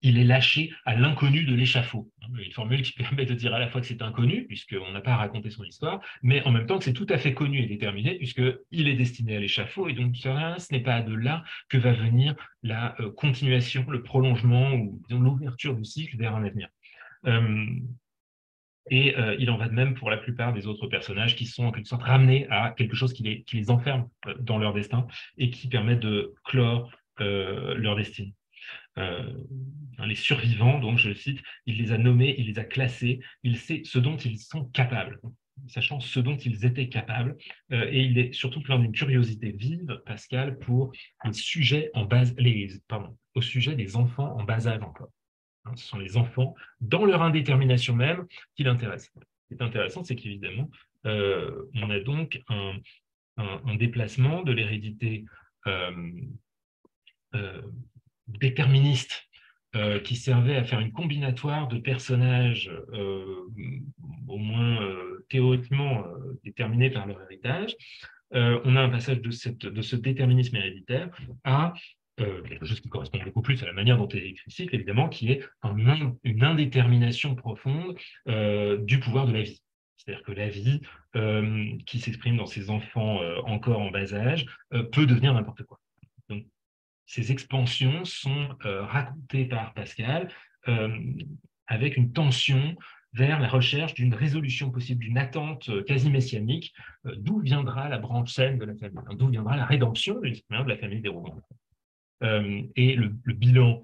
Il est lâché à l'inconnu de l'échafaud. Une formule qui permet de dire à la fois que c'est inconnu, puisqu'on n'a pas raconté son histoire, mais en même temps que c'est tout à fait connu et déterminé, puisqu'il est destiné à l'échafaud, et donc ce n'est pas de là que va venir la continuation, le prolongement ou l'ouverture du cycle vers un avenir. Il en va de même pour la plupart des autres personnages qui sont en quelque sorte ramenés à quelque chose qui les enferme dans leur destin et qui permet de clore leur destinée. Les survivants, donc je le cite, il les a nommés, il les a classés, il sait ce dont ils sont capables, sachant ce dont ils étaient capables, et il est surtout plein d'une curiosité vive, Pascal, pour au sujet des enfants en bas âge encore. Ce sont les enfants, dans leur indétermination même, qui l'intéressent. Ce qui est intéressant, c'est qu'évidemment, on a donc un déplacement de l'hérédité déterministe qui servait à faire une combinatoire de personnages au moins théoriquement déterminés par leur héritage. On a un passage de ce déterminisme héréditaire à quelque chose qui correspond beaucoup plus à la manière dont est écrit le cycle, évidemment, qui est une indétermination profonde du pouvoir de la vie. C'est-à-dire que la vie, qui s'exprime dans ses enfants encore en bas âge, peut devenir n'importe quoi. Donc, ces expansions sont racontées par Pascal avec une tension vers la recherche d'une résolution possible, d'une attente quasi messianique, d'où viendra la branche saine de la famille, d'où viendra la rédemption de la famille des Rougon. Et le bilan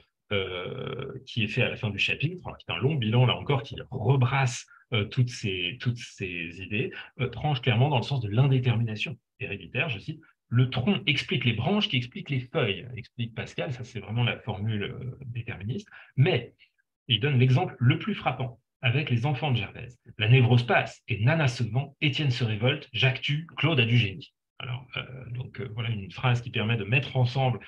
qui est fait à la fin du chapitre, qui est un long bilan, là encore, qui rebrasse toutes ces idées, tranche clairement dans le sens de l'indétermination héréditaire, je cite, le tronc explique les branches qui expliquent les feuilles, explique Pascal, ça c'est vraiment la formule déterministe, mais il donne l'exemple le plus frappant avec les enfants de Gervaise. La névrose passe et Nana se vend, Étienne se révolte, Jacques tue, Claude a du génie. Alors, voilà une phrase qui permet de mettre ensemble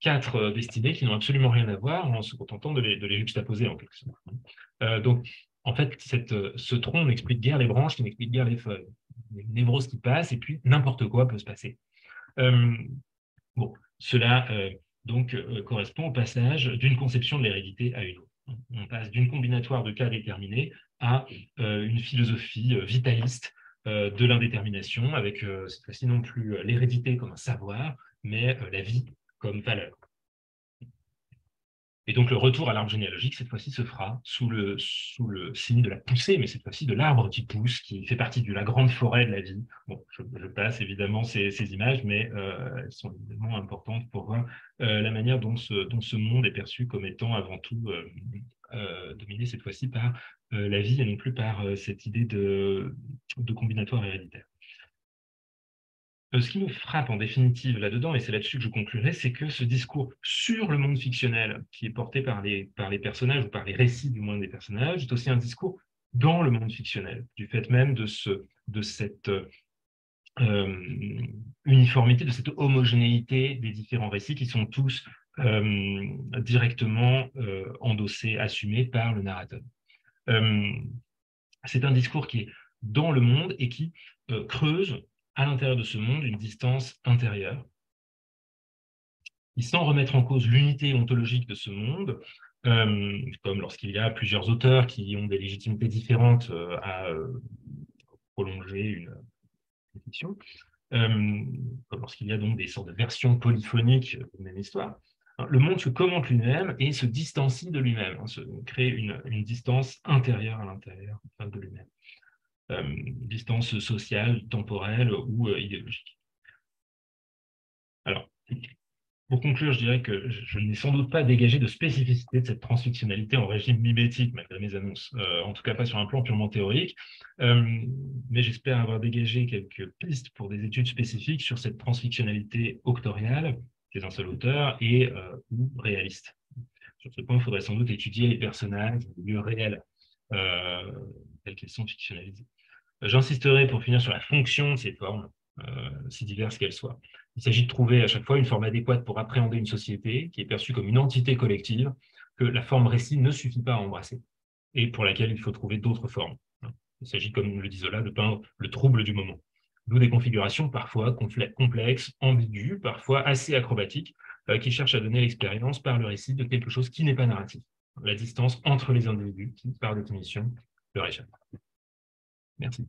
quatre destinées qui n'ont absolument rien à voir en se contentant de les juxtaposer en quelque sorte. Donc, en fait, ce tronc n'explique guère les branches, qui n'explique guère les feuilles. Une névrose qui passe et puis n'importe quoi peut se passer. Bon, cela donc correspond au passage d'une conception de l'hérédité à une autre. On passe d'une combinatoire de cas déterminés à une philosophie vitaliste de l'indétermination, avec cette fois-ci non plus l'hérédité comme un savoir, mais la vie comme valeur. Et donc le retour à l'arbre généalogique, cette fois-ci, se fera sous le signe de la poussée, mais cette fois-ci de l'arbre qui pousse, qui fait partie de la grande forêt de la vie. Bon, je passe évidemment ces images, mais elles sont évidemment importantes pour voir la manière dont ce monde est perçu comme étant avant tout dominé cette fois-ci par la vie et non plus par cette idée de combinatoire héréditaire. Ce qui me frappe en définitive là-dedans, et c'est là-dessus que je conclurai, c'est que ce discours sur le monde fictionnel qui est porté par les personnages, ou par les récits du moins des personnages, est aussi un discours dans le monde fictionnel, du fait même de cette uniformité, de cette homogénéité des différents récits qui sont tous directement endossés, assumés par le narrateur. C'est un discours qui est dans le monde et qui creuse à l'intérieur de ce monde une distance intérieure. Et sans remettre en cause l'unité ontologique de ce monde, comme lorsqu'il y a plusieurs auteurs qui ont des légitimités différentes à prolonger une fiction, comme lorsqu'il y a donc des sortes de versions polyphoniques de même histoire, le monde se commente lui-même et se distancie de lui-même, se crée une distance intérieure à l'intérieur de lui-même. distance sociale, temporelle ou idéologique. Alors, pour conclure, je dirais que je n'ai sans doute pas dégagé de spécificité de cette transfictionnalité en régime mimétique, malgré mes annonces, en tout cas pas sur un plan purement théorique, mais j'espère avoir dégagé quelques pistes pour des études spécifiques sur cette transfictionnalité octoriale, chez un seul auteur, et ou réaliste. Sur ce point, il faudrait sans doute étudier les personnages, les lieux réels, tels qu'ils sont fictionnalisés. J'insisterai pour finir sur la fonction de ces formes, si diverses qu'elles soient. Il s'agit de trouver à chaque fois une forme adéquate pour appréhender une société qui est perçue comme une entité collective que la forme récit ne suffit pas à embrasser et pour laquelle il faut trouver d'autres formes. Il s'agit, comme le dit Zola, de peindre le trouble du moment. D'où des configurations parfois complexes, ambiguës, parfois assez acrobatiques, qui cherchent à donner l'expérience par le récit de quelque chose qui n'est pas narratif. La distance entre les individus qui, par définition, leur échappe. Merci.